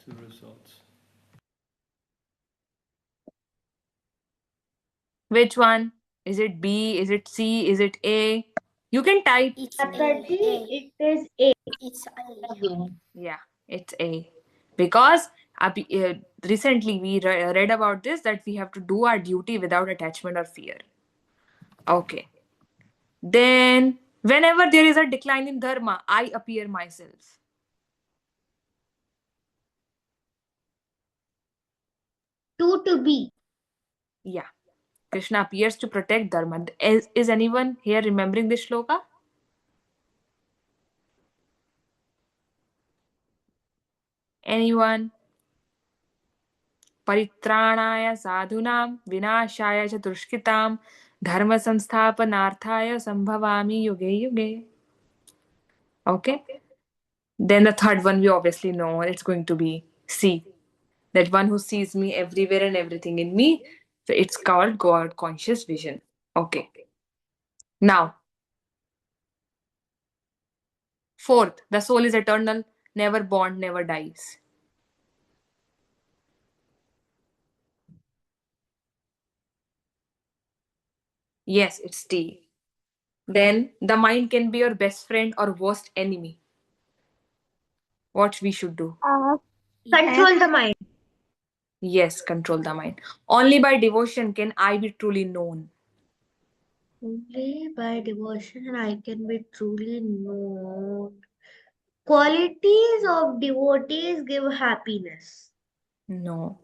to the results. Which one? Is it B? Is it C? Is it A? You can type. It's Mataji, it is A. It's A. Yeah, it's A. Because recently we read about this that we have to do our duty without attachment or fear. Okay. Then, whenever there is a decline in dharma, I appear myself. Two to B. Yeah. Krishna appears to protect dharma. Is anyone here remembering this shloka? Anyone? परित्राणाय साधूनां विनाशाय च दुष्कृतां धर्म संस्थापनार्थाय संभवामि युगे युगे. Okay. Then the third one we obviously know it's going to be C. That one who sees me everywhere and everything in me. So it's called God conscious vision. Okay. Now, fourth, the soul is eternal, never born, never dies. Yes, it's T. Then the mind can be your best friend or worst enemy. What we should do? Control the mind. Yes, control the mind. Only by devotion can I be truly known. Only by devotion I can be truly known. Qualities of devotees give happiness. No.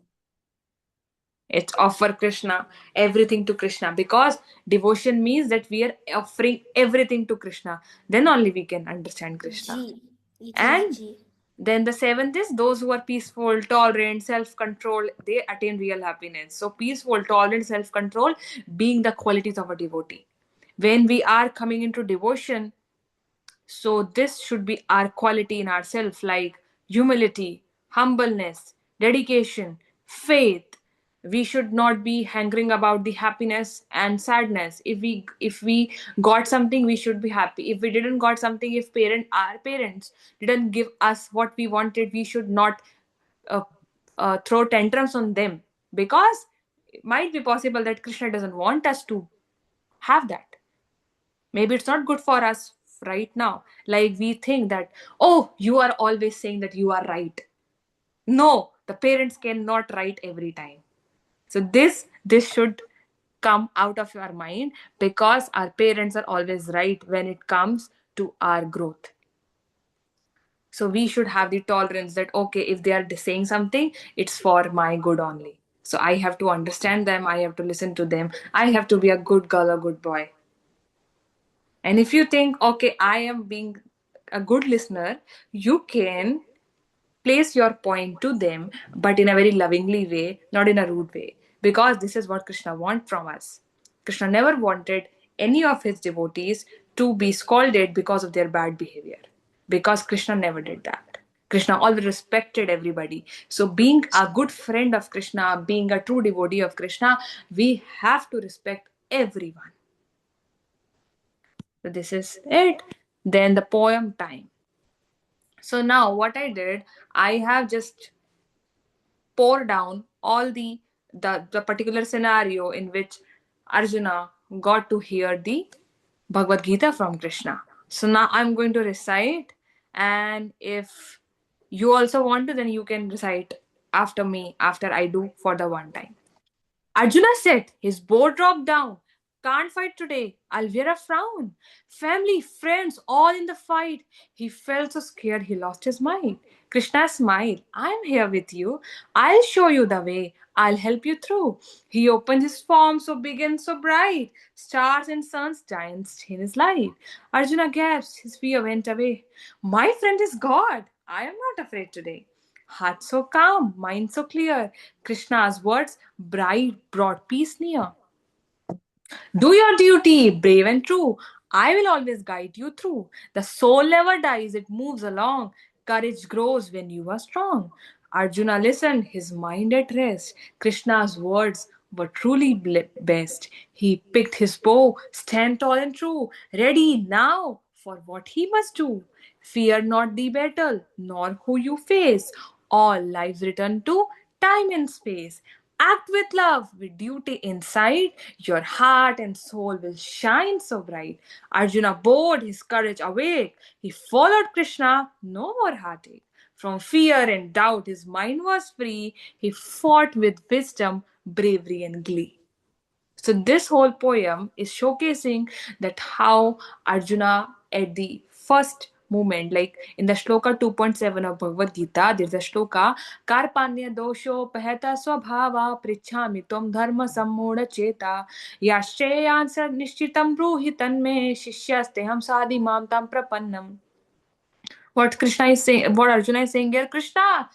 It's offer Krishna, everything to Krishna. Because devotion means that we are offering everything to Krishna. Then only we can understand Krishna. G. It is And G. then the seventh is those who are peaceful, tolerant, self-control, they attain real happiness. So peaceful, tolerant, self-control being the qualities of a devotee. When we are coming into devotion, so this should be our quality in ourselves, like humility, humbleness, dedication, faith, we should not be hankering about the happiness and sadness. If we got something, we should be happy. If we didn't got something, if our parents didn't give us what we wanted, we should not uh, throw tantrums on them, because it might be possible that Krishna doesn't want us to have that. Maybe it's not good for us right now. Like we think that, oh, you are always saying that you are right. No, the parents cannot write every time. So this should come out of your mind, because our parents are always right when it comes to our growth. So we should have the tolerance that, okay, if they are saying something, it's for my good only. So I have to understand them, I have to listen to them, I have to be a good girl, a good boy. And if you think, okay, I am being a good listener, you can place your point to them, but in a very lovingly way, not in a rude way. Because this is what Krishna wants from us. Krishna never wanted any of his devotees to be scolded because of their bad behavior. Because Krishna never did that. Krishna always respected everybody. So, being a good friend of Krishna, being a true devotee of Krishna, we have to respect everyone. So, this is it. Then the poem time. So, now what I did, I have just pour down all the particular scenario in which Arjuna got to hear the Bhagavad Gita from Krishna. So now I'm going to recite, and if you also want to, then you can recite after me, after I do for the one time. Arjuna said, his bow dropped down. Can't fight today, I'll wear a frown. Family, friends, all in the fight. He felt so scared he lost his mind. Krishna smiled, I'm here with you. I'll show you the way. I'll help you through. He opened his palm so big and so bright. Stars and suns danced in his light. Arjuna gasped, his fear went away. My friend is God. I am not afraid today. Heart so calm, mind so clear. Krishna's words bright brought peace near. Do your duty, brave and true. I will always guide you through. The soul never dies, it moves along. Courage grows when you are strong. Arjuna listened, his mind at rest. Krishna's words were truly best. He picked his bow, stand tall and true, ready now for what he must do. Fear not the battle, nor who you face. All lives return to time and space. Act with love, with duty inside. Your heart and soul will shine so bright. Arjuna bowed his courage awake. He followed Krishna, no more heartache. From fear and doubt, his mind was free. He fought with wisdom, bravery, and glee. So this whole poem is showcasing that how Arjuna at the first moment, like in the shloka 2.7 of Bhagavad Gita, there's a shloka, Karpanya dosho paheta swabhava prichhami tom dharma sammudha cheta yashreyansa nishchitam bruhi tanme shishyasteham sadi mam tam prapannam. What Krishna is saying, what Arjuna is saying here, Krishna,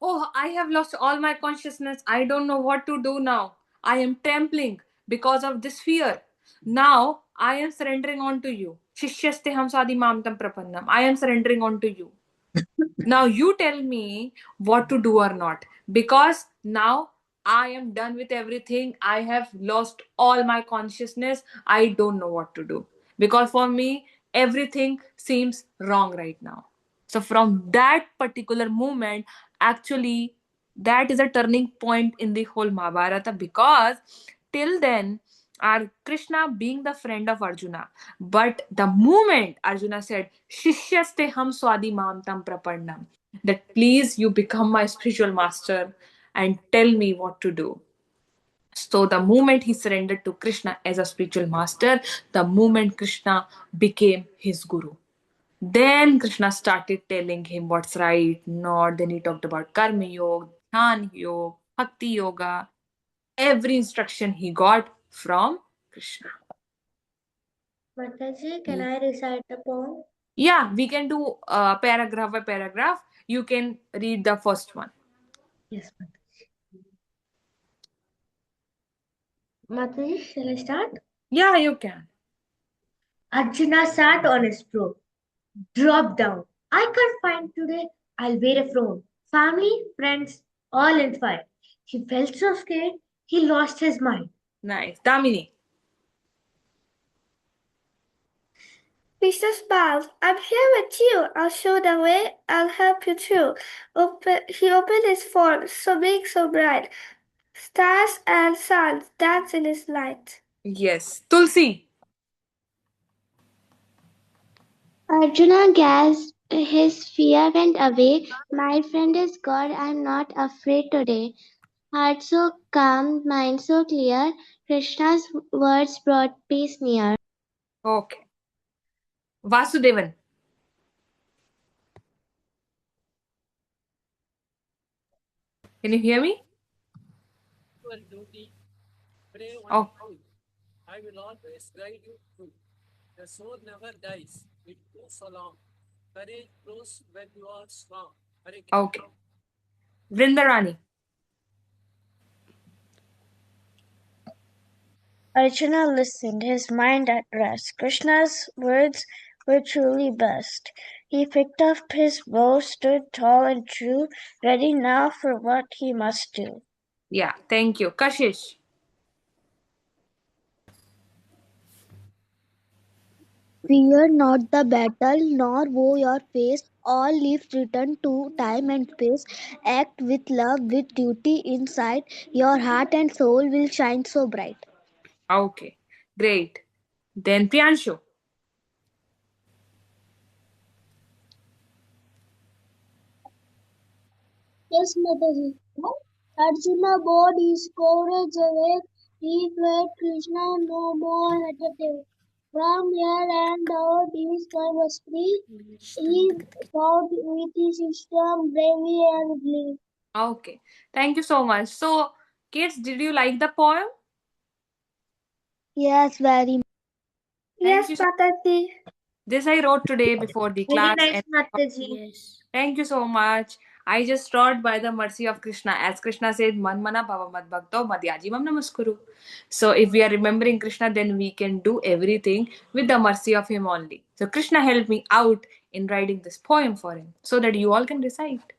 oh, I have lost all my consciousness. I don't know what to do now. I am trembling because of this fear. Now I am surrendering on to you. Shishyaste ham sadi mamtam prapannam. I am surrendering on to you. Now you tell me what to do or not. Because now I am done with everything. I have lost all my consciousness. I don't know what to do. Because for me, everything seems wrong right now. So from that particular moment, actually, that is a turning point in the whole Mahabharata, because till then, our Krishna being the friend of Arjuna. But the moment Arjuna said, Shishyaste ham swadi mam tam prapannam, that please you become my spiritual master and tell me what to do. So the moment he surrendered to Krishna as a spiritual master, the moment Krishna became his guru. Then Krishna started telling him what's right, not. Then he talked about Karma Yoga, Dhyan Yoga, Bhakti Yoga. Every instruction he got from Krishna. Mataji, can I recite the poem? Yeah, we can do paragraph by paragraph. You can read the first one. Yes, Mataji. Mataji, shall I start? Yeah, you can. Arjuna sat on his throne. Drop down. I can't find today. I'll wear a frown. Family, friends, all in fight. He felt so scared. He lost his mind. Nice. Damini. Krishna smiled. I'm here with you. I'll show the way. I'll help you through. He opened his phone, so big, so bright. Stars and suns dance in his light. Yes. Tulsi. Arjuna gasped, his fear went away. My friend is God, I'm not afraid today. Heart so calm, mind so clear, Krishna's words brought peace near. Okay. Vasudevan. Can you hear me? Oh. I will always guide you through. The soul never dies. It goes along. Courage grows when you are strong. Okay. Vrindarani. Arjuna listened, his mind at rest. Krishna's words were truly best. He picked up his bow, stood tall and true, ready now for what he must do. Yeah. Thank you. Kashish. Fear not the battle, nor woe your face. All leaves return to time and space. Act with love, with duty inside. Your heart and soul will shine so bright. Okay. Great. Then Priyanshu. Yes, Mataji. Arjuna bowed his courage away. He fled Krishna no more hesitated. From here and out his sky was free. He fought with his system, bravery and glee. Okay. Thank you so much. So, kids, did you like the poem? Yes, very much. Thank Yes, you so Mataji. This I wrote today before the Very class. nice, And Mataji. Yes. thank you so much. I just wrote by the mercy of Krishna. As Krishna said, Man mana bhava mad bhakto madhyaji mam namaskuru. So if we are remembering Krishna, then we can do everything with the mercy of him only. So Krishna helped me out in writing this poem for him so that you all can recite.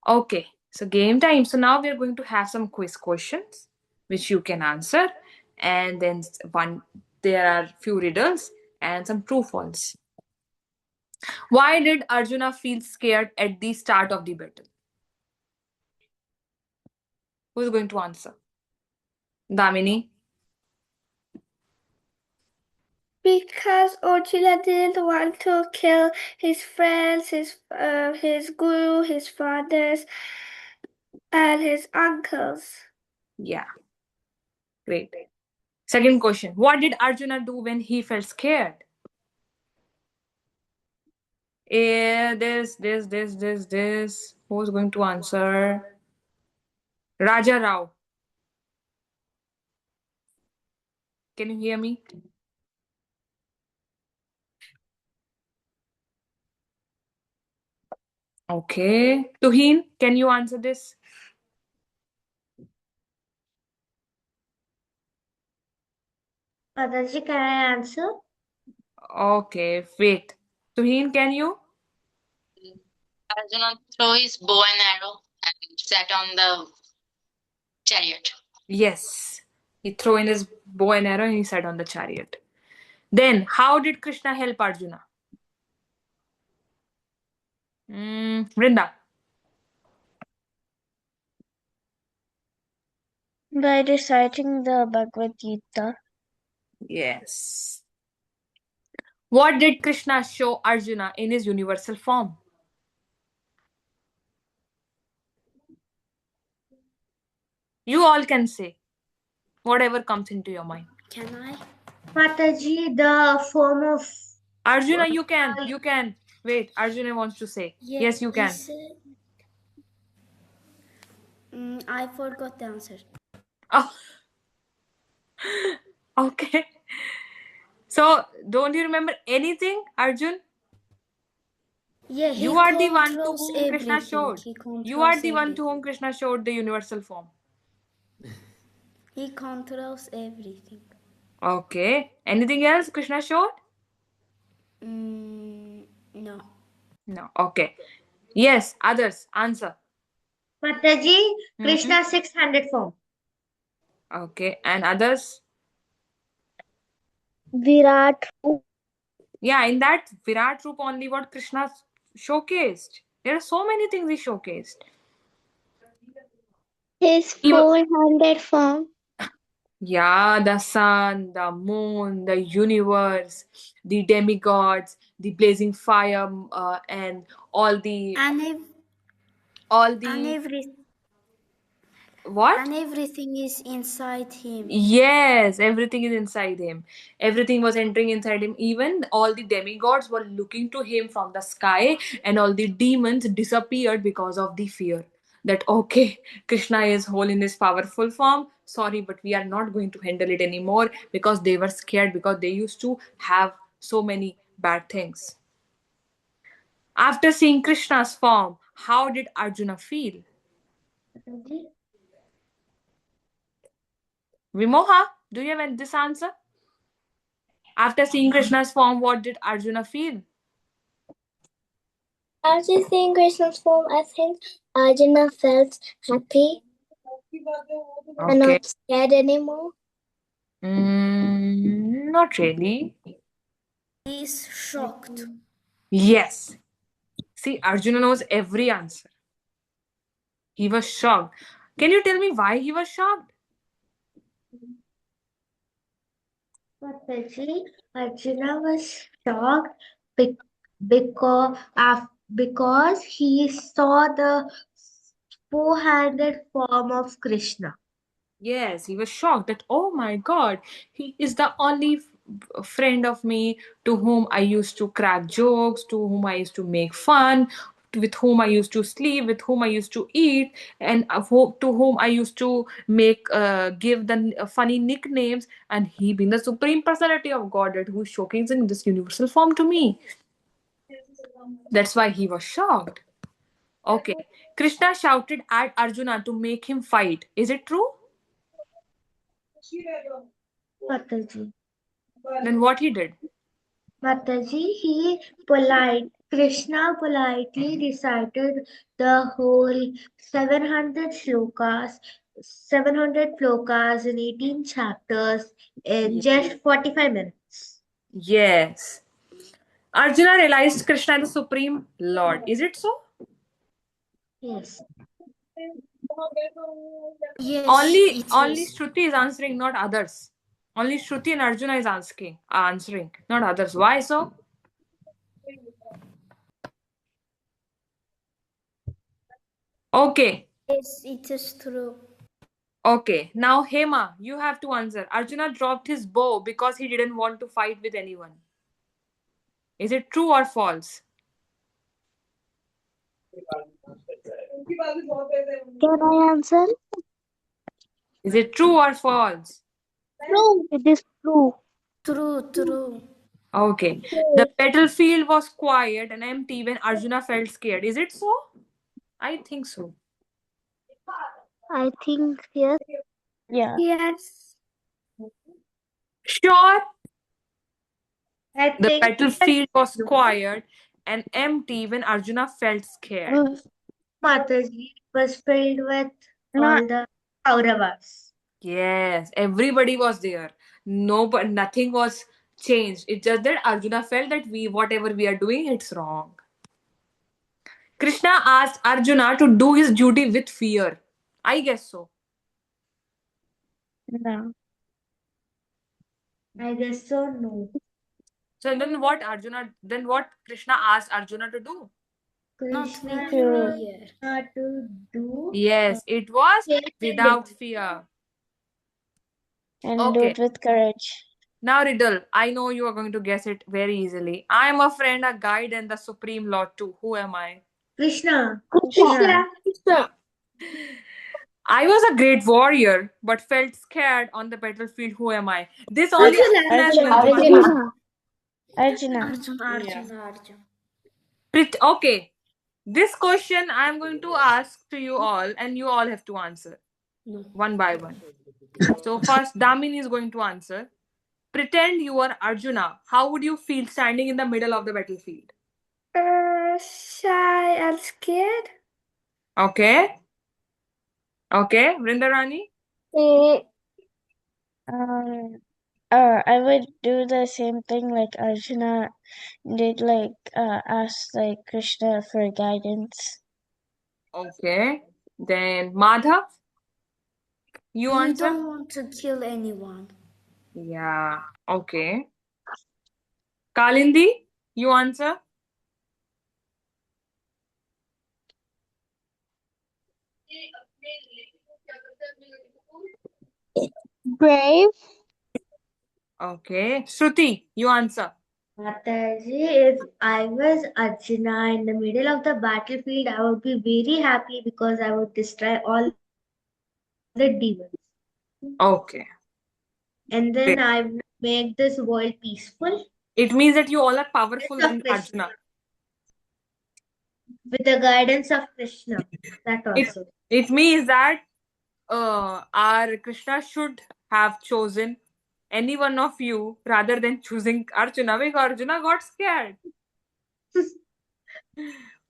Okay, so game time. So now we are going to have some quiz questions which you can answer, and then there are few riddles and some true false. Why did Arjuna feel scared at the start of the battle? Who's going to answer? Damini? Because Arjuna didn't want to kill his friends, his guru, his fathers, and his uncles. Yeah. Great. Second question. What did Arjuna do when he felt scared? This. Who's going to answer? Raja Rao. Can you hear me? Okay. Tuhin, can you answer this? Mataji, can I answer? Okay, wait. Tuhin, can you? Arjuna threw his bow and arrow and sat on the chariot. Yes. He threw in his bow and arrow and he sat on the chariot. Then, how did Krishna help Arjuna? Vrinda. By reciting the Bhagavad Gita. Yes. What did Krishna show Arjuna in his universal form? You all can say whatever comes into your mind. Can I? Mataji, the form of Arjuna, you can. Wait, Arjuna wants to say. Yes, you can. I forgot the answer. Oh. Okay. So, don't you remember anything, Arjun? Yeah, You are the one to whom Krishna showed. You are the one to whom Krishna showed the universal form. He controls everything. Okay. Anything else Krishna showed? No. No. Okay. Yes, others, answer. Mataji, Krishna 600 form. Okay, and others? Virat. Yeah, in that Virat Roop only what Krishna showcased. There are so many things he showcased. His Even, four-handed form. yeah, the sun, the moon, the universe, the demigods, the blazing fire, and all the And all and the every what? and everything is inside him. Yes, everything is inside him. Everything was entering inside him. Even all the demigods were looking to him from the sky, and all the demons disappeared because of the fear that, okay, Krishna is whole in his powerful form. Sorry, but we are not going to handle it anymore, because they were scared, because they used to have so many bad things. After seeing Krishna's form, how did Arjuna feel? Vimoha, do you have this answer? After seeing Krishna's form, what did Arjuna feel? After seeing Krishna's form, I think Arjuna felt happy and Okay. not scared anymore. Not really. He is shocked. Yes. See, Arjuna knows every answer. He was shocked. Can you tell me why he was shocked? Mataji, Arjuna was shocked because, because he saw the four-handed form of Krishna. Yes, he was shocked that, oh my God, he is the only friend of me to whom I used to crack jokes, to whom I used to make fun, with whom I used to sleep, with whom I used to eat, and to whom I used to give the funny nicknames. And he, being the supreme personality of Godhead, who is showcasing this universal form to me. That's why he was shocked. Okay. Krishna shouted at Arjuna to make him fight. Is it true? Mataji. Then what he did? Mataji, Krishna politely recited the whole 700 slokas in 18 chapters in just 45 minutes. Yes. Arjuna realized Krishna is the supreme Lord. Is it so? Yes. Yes, Only it only is. Shruti is answering, not others. Only Shruti and Arjuna is answering, not others. Why so? Okay. Yes, it is true. Okay. Now Hema, you have to answer. Arjuna dropped his bow because he didn't want to fight with anyone. Is it true or false? Can I answer? Is it true or false? True. It is true. True. Okay. The battlefield was quiet and empty when Arjuna felt scared. Is it so? I think so. I think yes. Yeah. Yes. Sure. I The think battlefield was quiet and empty when Arjuna felt scared. Mataji was filled with No, all the Kauravas. Yes, everybody was there. No, but nothing was changed. It's just that Arjuna felt that whatever we are doing, it's wrong. Krishna asked Arjuna to do his duty with fear. I guess so. no. I guess so, no. So then what Krishna asked Arjuna to do? Not Krishna with Fear. fear. to do Yes, it was faith and without fear. And do Okay. it with courage. Now, Riddle, I know you are going to guess it very easily. I am a friend, a guide, and the Supreme Lord too. Who am I? Krishna. Krishna. I was a great warrior, but felt scared on the battlefield. Who am I? This only Arjuna. Arjuna has Arjuna. Arjuna. Arjuna. Okay. This question I am going to ask to you all, and you all have to answer No. one by one. So, first, Damini is going to answer. Pretend you are Arjuna. How would you feel standing in the middle of the battlefield? Shy and scared. Okay. Okay, Vrindarani? I would do the same thing like Arjuna did, like ask like Krishna for guidance. Okay. Then Madhav, you We answer? don't want to kill anyone. Yeah. Okay. Kalindi, you answer? Brave. Okay. Shruti, you answer. Mataji, if I was Arjuna in the middle of the battlefield, I would be very happy because I would destroy all the demons. Okay. And then Great. I would make this world peaceful It means that you all are powerful Guidance of than Krishna. Arjuna. with the guidance of Krishna. That also. It means that our Krishna should have chosen any one of you rather than choosing Arjuna because Arjuna got scared.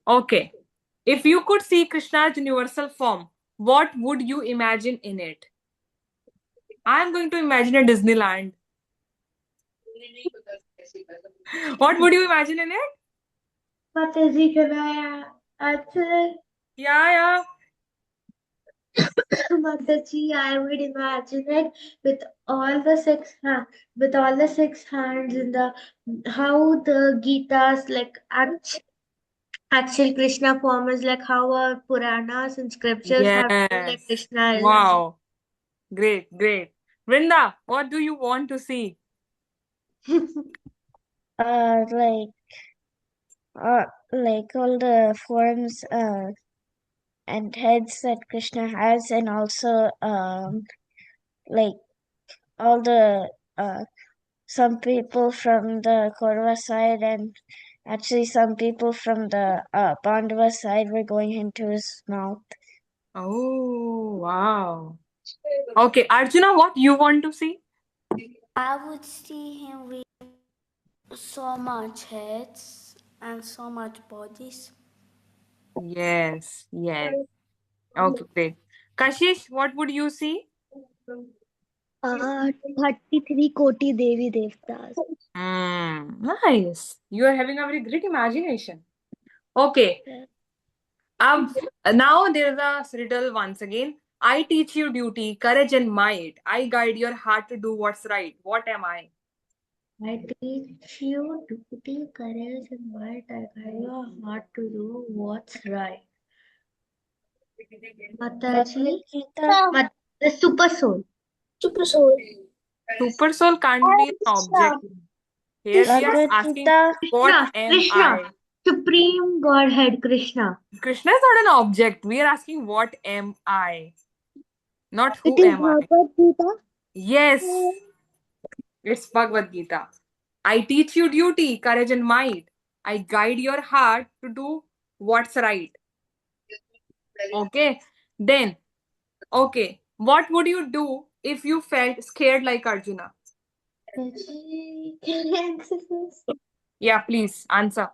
Okay. If you could see Krishna's universal form, what would you imagine in it? I'm going to imagine a Disneyland. What would you imagine in it? Mataji, can I answer? Yeah. Mataji, I would imagine it with all the six hands in the how the Gita's like actual Krishna form is like how our Puranas and scriptures have told like Yes. Krishna is. Wow. Great. Vrinda, what do you want to see? Like all the forms and heads that Krishna has, and also like all the some people from the Kaurava side and actually some people from the Pandava side were going into his mouth. Oh, wow. Okay, Arjuna, what you want to see? I would see him with so much heads and so much bodies. Yes. Okay, great. Kashish, what would you see? 33 Koti Devi Devtas. Nice. You are having a very great imagination. Okay. Now there is a riddle once again. I teach you duty, courage, and might. I guide your heart to do what's right. What am I? I teach you duty, courage, and might. I guide your heart to do what's right. Mataji, the super soul. Super soul can't be an object. Here we are asking, what am Krishna, I? Supreme Godhead, Krishna. Krishna is not an object. We are asking, what am I? Not who It is am I? Bhagavad Gita. Yes, it's Bhagavad Gita. I teach you duty, courage, and might. I guide your heart to do what's right. Okay, then, okay, what would you do if you felt scared like Arjuna? Mataji, can I answer this? Yeah, please answer.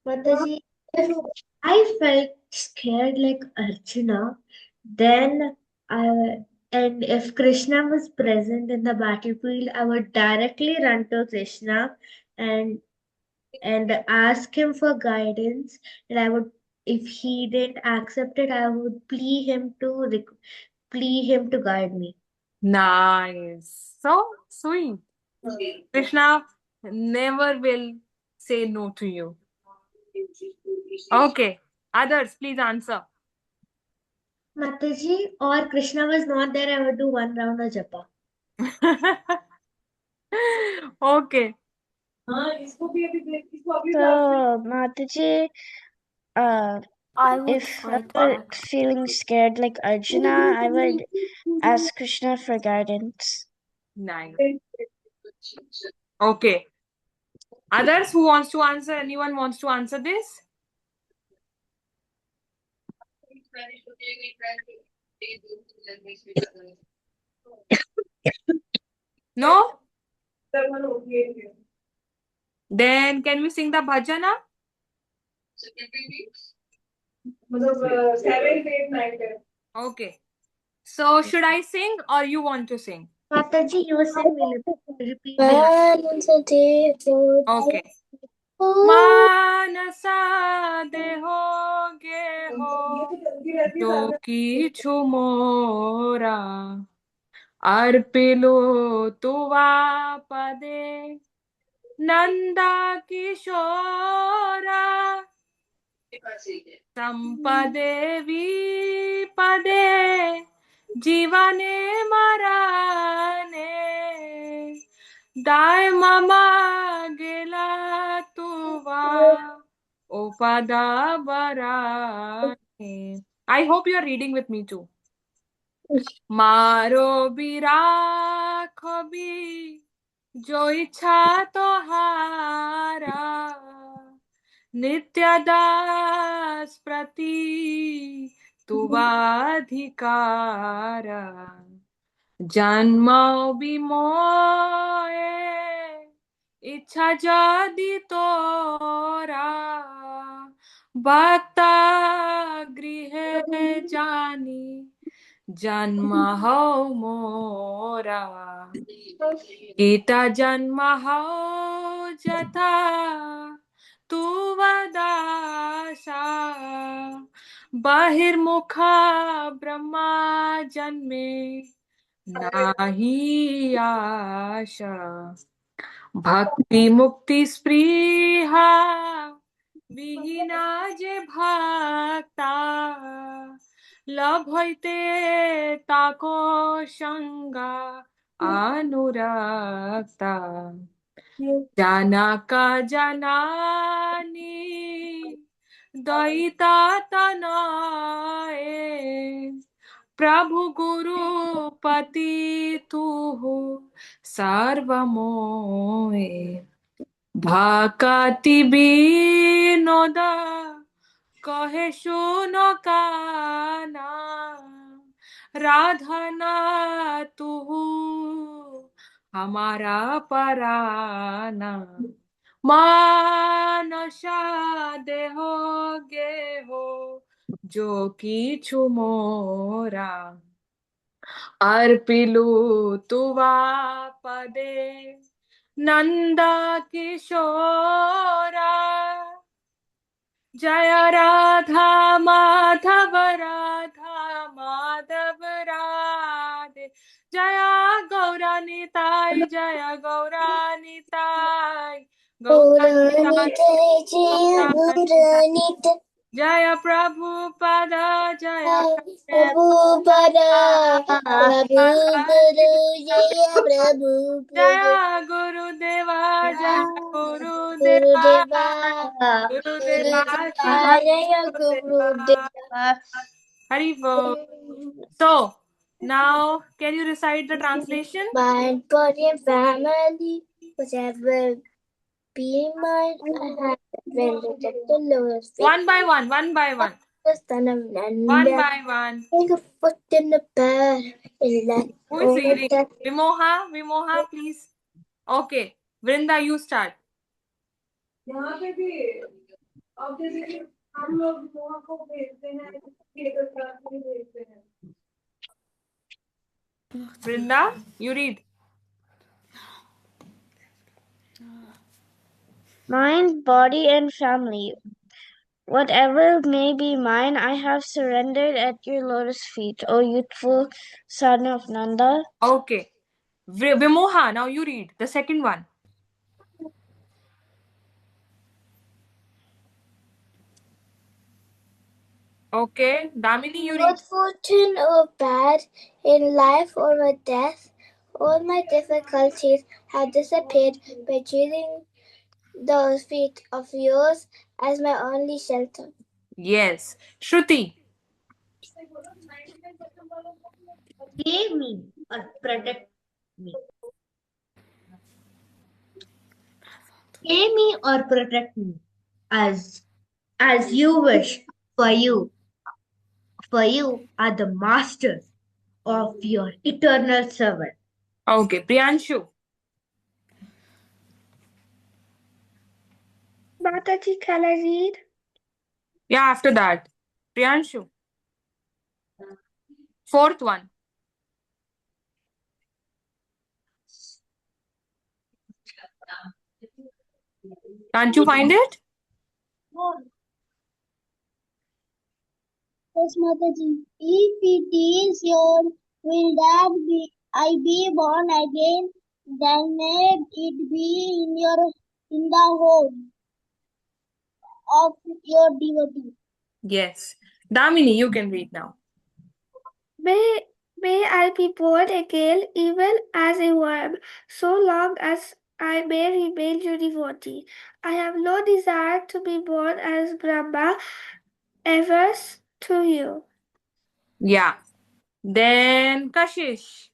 Mataji, if I felt scared like Arjuna, then and if Krishna was present in the battlefield, I would directly run to Krishna and ask him for guidance. And I would, if he didn't accept it, I would plea him to guide me. Nice. So sweet. Krishna never will say no to you. Okay, others, please answer. Mataji, or Krishna was not there, I would do one round of japa. Okay. So, Mataji, if I were feeling scared like Arjuna, I would ask Krishna for guidance. Nice. Okay. Others who wants to answer? Anyone wants to answer this? No? Then can we sing the bhajana? 7, 8, 9, 10. Okay. So should I sing or you want to sing? Mataji, you said me repeat the Okay. मानसा देहो गेहो जो किछु मोरा अर्पिलो तुवा पदे नंदा किशोरा संपदे विपदे जीवने मरणे दाय mama गेला तुवा ओपदा बराने. I hope you are reading with me too. मारो बिराखबी जो इच्छा तोहारा नित्य दास प्रति तुवाधिकारा जन्म विमोए इच्छा जदि तोरा भक्ता गृहे जानी जन्म हो मोरा गीता जन्म हो जथा तू वदासा बहिर्मुखा ब्रह्मा जन्मे नाही आशा भक्ति मुक्ति स्पृहा विहीना जे भक्ता लभैते ताको संगा अनुरक्ता जनका जनानी दैता तनये प्रभु गुरु पति तुहु सर्वमोहे भाकति विनोद कहे सुनो काना राधना तुहु हमारा पराना मानसा देहो गेहो जो किछु मोरा अर्पिलु तुवा पदे नंदा किशोरा जय राधा माधव राधे जय गौरानिताय जय गौरानिताय गौरानिताय जय प्रभुपद जय जय गुरुदेवा जय गुरुदेवा गुरुदेवा Hari Bol. So now can you recite the translation? Mind, body, and family, whatever be mine, I have rendered at the lowest feet. One by one. The son of Nanda. One by one. Take a foot in the bed. Who is reading? Vimoha, please. Okay. Vrinda, you start. यहाँ पे भी अब जैसे कि हम लोग विमोहा को भेजते हैं भेजते हैं. Vrinda, you read. Mind, body, and family. Whatever may be mine, I have surrendered at your lotus feet, O youthful son of Nanda. Okay. Vimoha, now you read the second one. Okay. Damini, you read. Good fortune or bad, in life or with death, all my difficulties have disappeared by choosing those feet of yours as my only shelter. Yes. Shruti. Save me or protect me. Save me or protect me as you wish. For you are the masters of your eternal servant. Okay. Priyanshu. Mataji, can I read? Yeah, after that. Priyanshu. Fourth one. Can't you find it? Yes, Mataji. If it is your will that I be born again, then may it be in the home of your devotee. Yes. Damini, you can read now. May I be born again, even as a worm, so long as I may remain your devotee. I have no desire to be born as Brahma, averse to you. Yeah. Then Kashish.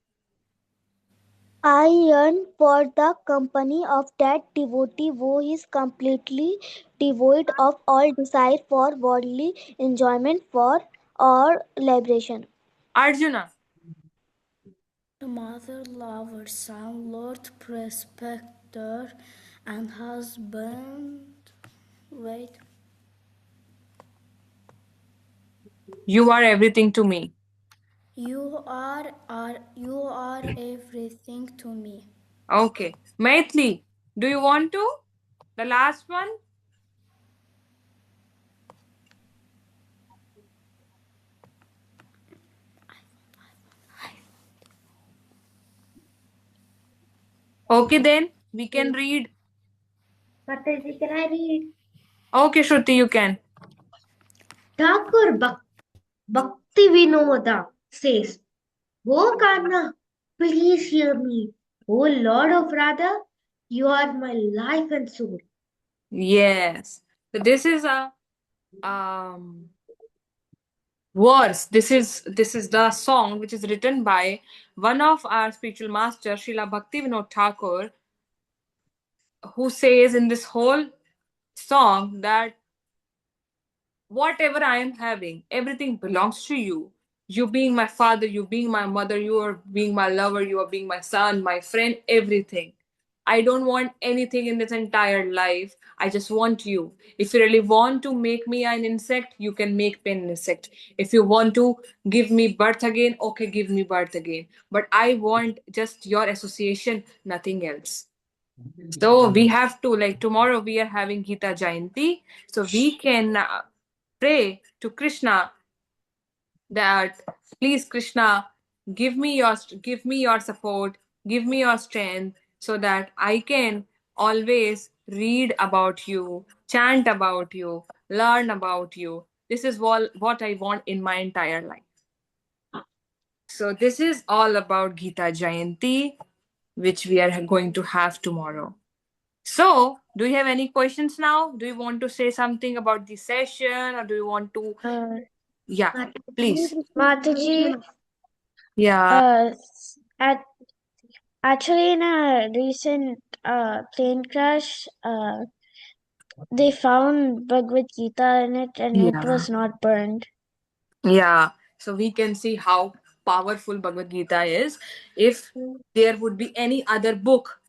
I yearn for the company of that devotee who is completely devoid of all desire for worldly enjoyment for or liberation. Arjuna. The mother loves her son, Lord Protector, and husband. Wait. You are everything to me. You are everything to me. Okay. Maithili, do you want to? The last one? Okay, then we can read. Mataji, can I read? Okay, Shruti, you can. Thakur Bhakti Vinoda says, "O Karna, please hear me. O Lord of Radha, you are my life and soul." Yes. So this is a verse. This is the song which is written by one of our spiritual masters, Srila Bhakti Vinod Thakur, who says in this whole song that whatever I am having, everything belongs to you. You being my father, you being my mother, you are being my lover, you are being my son, my friend, everything. I don't want anything in this entire life. I just want you. If you really want to make me an insect, you can make me an insect. If you want to give me birth again, okay, give me birth again. But I want just your association, nothing else. So we have to, like, tomorrow we are having Gita Jayanti. So we can pray to Krishna that, please Krishna, give me your support, give me your strength, so that I can always read about you, chant about you, learn about you. This is what I want in my entire life. So this is all about Gita Jayanti, which we are going to have tomorrow. So, do you have any questions now? Do you want to say something about the session, or do you want to? Yeah, please. Mataji, Yeah. at, actually in a recent plane crash, they found Bhagavad Gita in it and it Yeah. was not burned. Yeah. So we can see how powerful Bhagavad Gita is. If there would be any other book,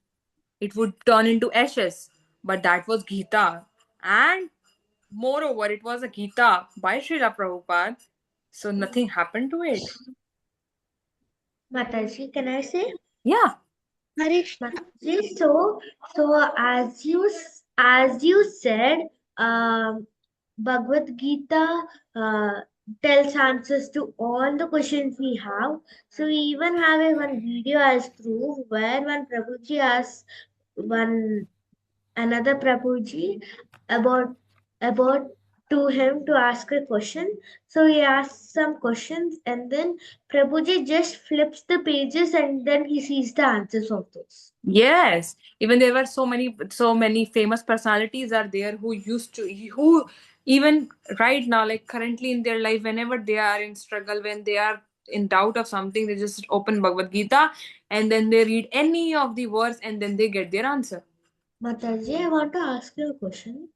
it would turn into ashes. But that was Gita. And moreover, it was a Gita by Srila Prabhupada. So nothing happened to it. Mataji, can I say? Yeah. Mataji, so as you said, Bhagavad Gita tells answers to all the questions we have. So we even have one video as proof where one Prabhuji asks another Prabhuji about to him to ask a question. So he asks some questions and then Prabhuji just flips the pages and then he sees the answers of those. Yes, even there were so many famous personalities are there who even right now, like currently in their life, whenever they are in struggle, when they are in doubt of something, they just open Bhagavad Gita and then they read any of the verse and then they get their answer. Mataji, I want to ask you a question.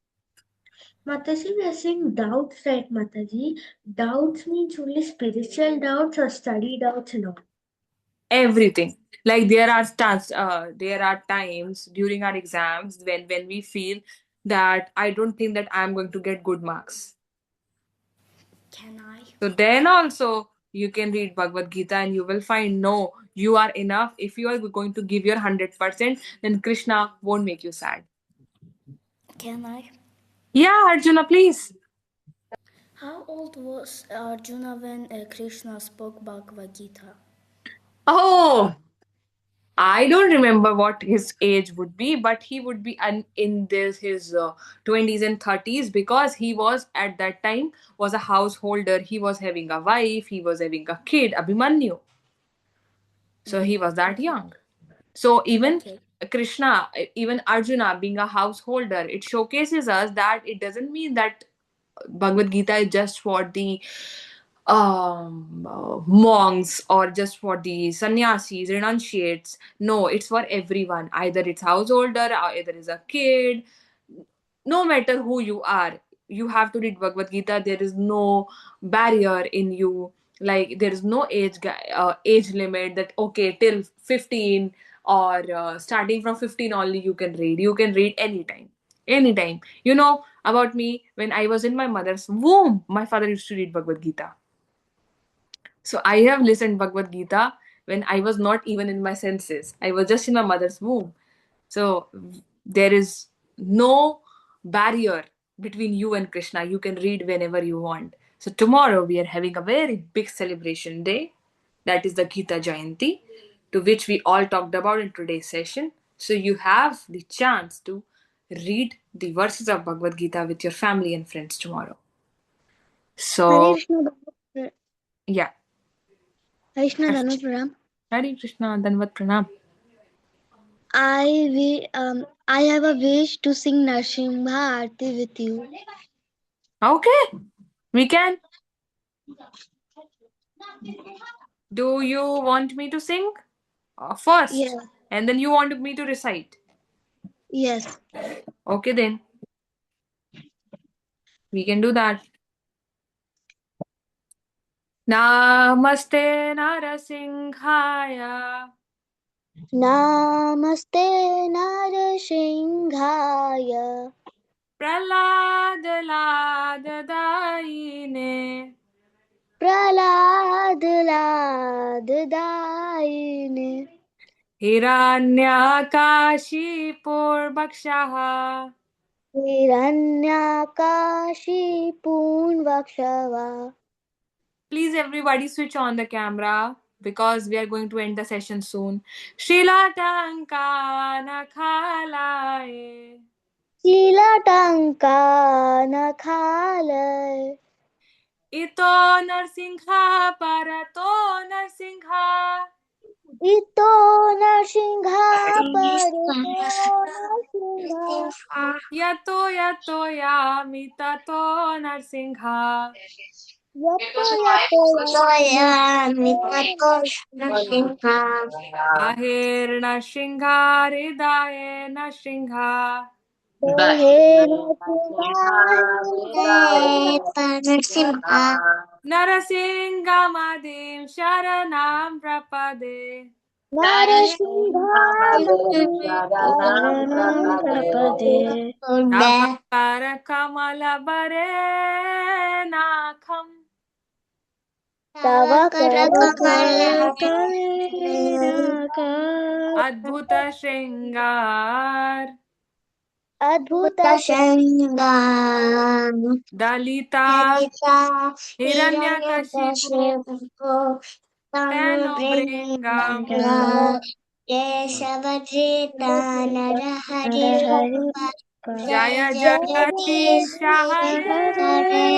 Mataji, we are saying doubts, right, Mataji? Doubts means only spiritual doubts or study doubts and all. Everything. Like there are times during our exams when we feel that I don't think that I'm going to get good marks. Can I? So then also you can read Bhagavad Gita and you will find, no, you are enough, if you are going to give your 100%, then Krishna won't make you sad. Can I? Yeah, Arjuna, please. How old was Arjuna when Krishna spoke Bhagavad Gita? Oh, I don't remember what his age would be, but he would be in his 20s and 30s, because he was at that time was a householder. He was having a wife, he was having a kid, Abhimanyu. So he was that young. So even Krishna, even Arjuna being a householder, it showcases us that it doesn't mean that Bhagavad Gita is just for the monks or just for the sannyasis, renunciates. No, it's for everyone. Either it's householder, or either it's a kid. No matter who you are, you have to read Bhagavad Gita. There is no barrier in you. Like there is no age limit that okay till 15 or starting from 15 only you can read. You can read anytime. Anytime. You know about me, when I was in my mother's womb, my father used to read Bhagavad Gita. So I have listened Bhagavad Gita when I was not even in my senses. I was just in my mother's womb. So there is no barrier between you and Krishna. You can read whenever you want. So tomorrow we are having a very big celebration day. That is the Gita Jayanti, to which we all talked about in today's session. So you have the chance to read the verses of Bhagavad Gita with your family and friends tomorrow. So, yeah. Hare Krishna, Danvat Pranam. Hare Krishna, Danvat Pranam. I have a wish to sing Narsimha Aarti with you. Okay, we can. Do you want me to sing first? Yes. And then you want me to recite? Yes. Okay then. We can do that. Namaste Narasimhaya. Namaste Narasimhaya. Prahlad Ladadaine. Prahlad Ladadaine. Hiranyakashipur Bhakshaha. Hiranyakashipur Bhakshaha. Please everybody switch on the camera, because we are going to end the session soon. Shilatanka Nakhalaye. Shilatanka Nakhalaye. Ito Narsingha Parato Narsingha. Ito Narsingha Parato Narsingha. Yato Yato Yamitato Narsingha. Yato Yato Yamitato Narsingha. Ahir Narsingha Hridaye Narsingha. Narasimhamadim Sharanam Prapade. Nabhakara Kamala Bare Nakham. Adbhuta Shringar. Adbhuta Shringar. Dalita Hiranyakashipu Tanobringam Jaya Jagadisha Hare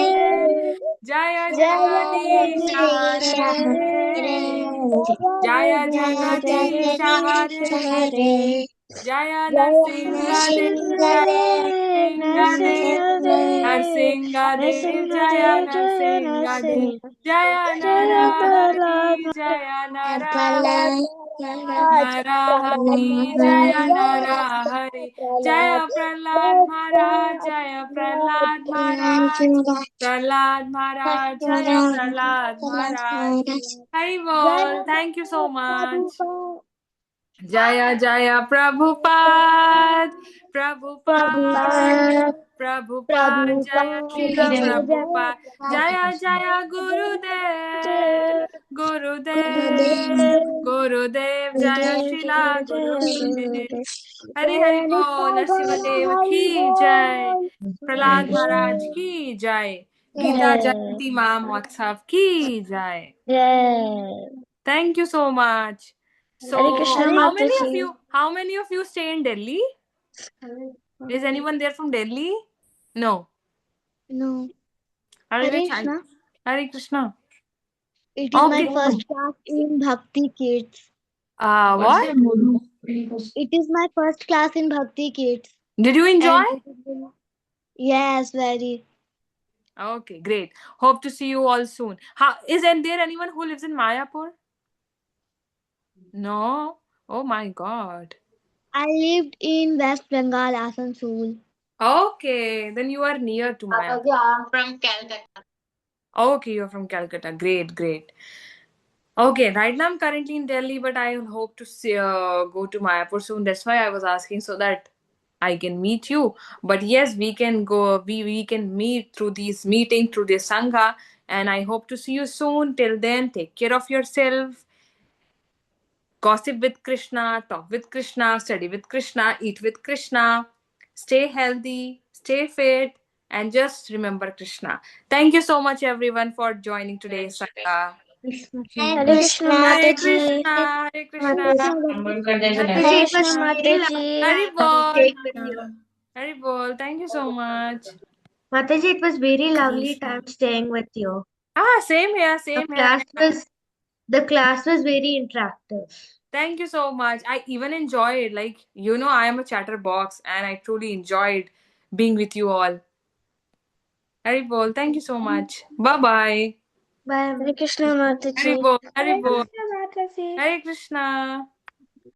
Jaya Jagadisha Hare Jaya Jagadisha Hare Jaya Narsingadev Narsingadev Jaya Narsingadev Jaya Narahari Jaya Narahari Narahari Jaya Narahari Jaya Prahlad Maharaj Jaya Prahlad Maharaj Prahlad Maharaj Jaya Prahlad Maharaj. Haribol, thank you so much. Jaya Jaya Prabhupada Prabhupada Prabhupada, Jaya Srila Prabhupada, Jaya Jaya Gurudev, Gurudev, Gurudev, Jaya Srila Gurudev. Hari Hari Bol, Nrsimhadev ki jai, Prahlad Maharaj ki jai, Gita Jayanti Mahotsav ki jai. Thank you so much. So, Hare Krishna, Mataji. how many of you stay in Delhi? Is anyone there from Delhi? No. No. Hare Hare Krishna. Krishna. Hare Krishna. It is my Okay. first class in Bhakti Kids. What? It is my first class in Bhakti Kids. Did you enjoy? And yes, very. Okay, great. Hope to see you all soon. There anyone who lives in Mayapur? No. Oh my God. I lived in West Bengal, Asansol. Okay, then you are near to Mayapur. From Calcutta. Okay, you're from Calcutta. Great, great. Okay, right now I'm currently in Delhi, but I hope to go to Mayapur soon. That's why I was asking so that I can meet you. But yes, we can go. We can meet through this meeting, through this sangha, and I hope to see you soon. Till then, take care of yourself. Gossip with Krishna, talk with Krishna, study with Krishna, eat with Krishna. Stay healthy, stay fit, and just remember Krishna. Thank you so much, everyone, for joining today's sangha. Hare Krishna, Hare Mataji. Krishna, Hare Krishna, Hare Krishna, Mataji. Hare Bol, Staying with you. Hare Bol. Thank you so much. Mataji, it was very lovely time staying with you. Same here, same here. The class was very interactive. Thank you so much. I even enjoyed, I am a chatterbox and I truly enjoyed being with you all. Hare Bol, thank you so much. Bye-bye. Bye. Hare Krishna, Mataji. Hare Bol, Hare Bol. Krishna, Mataji. Hare Krishna.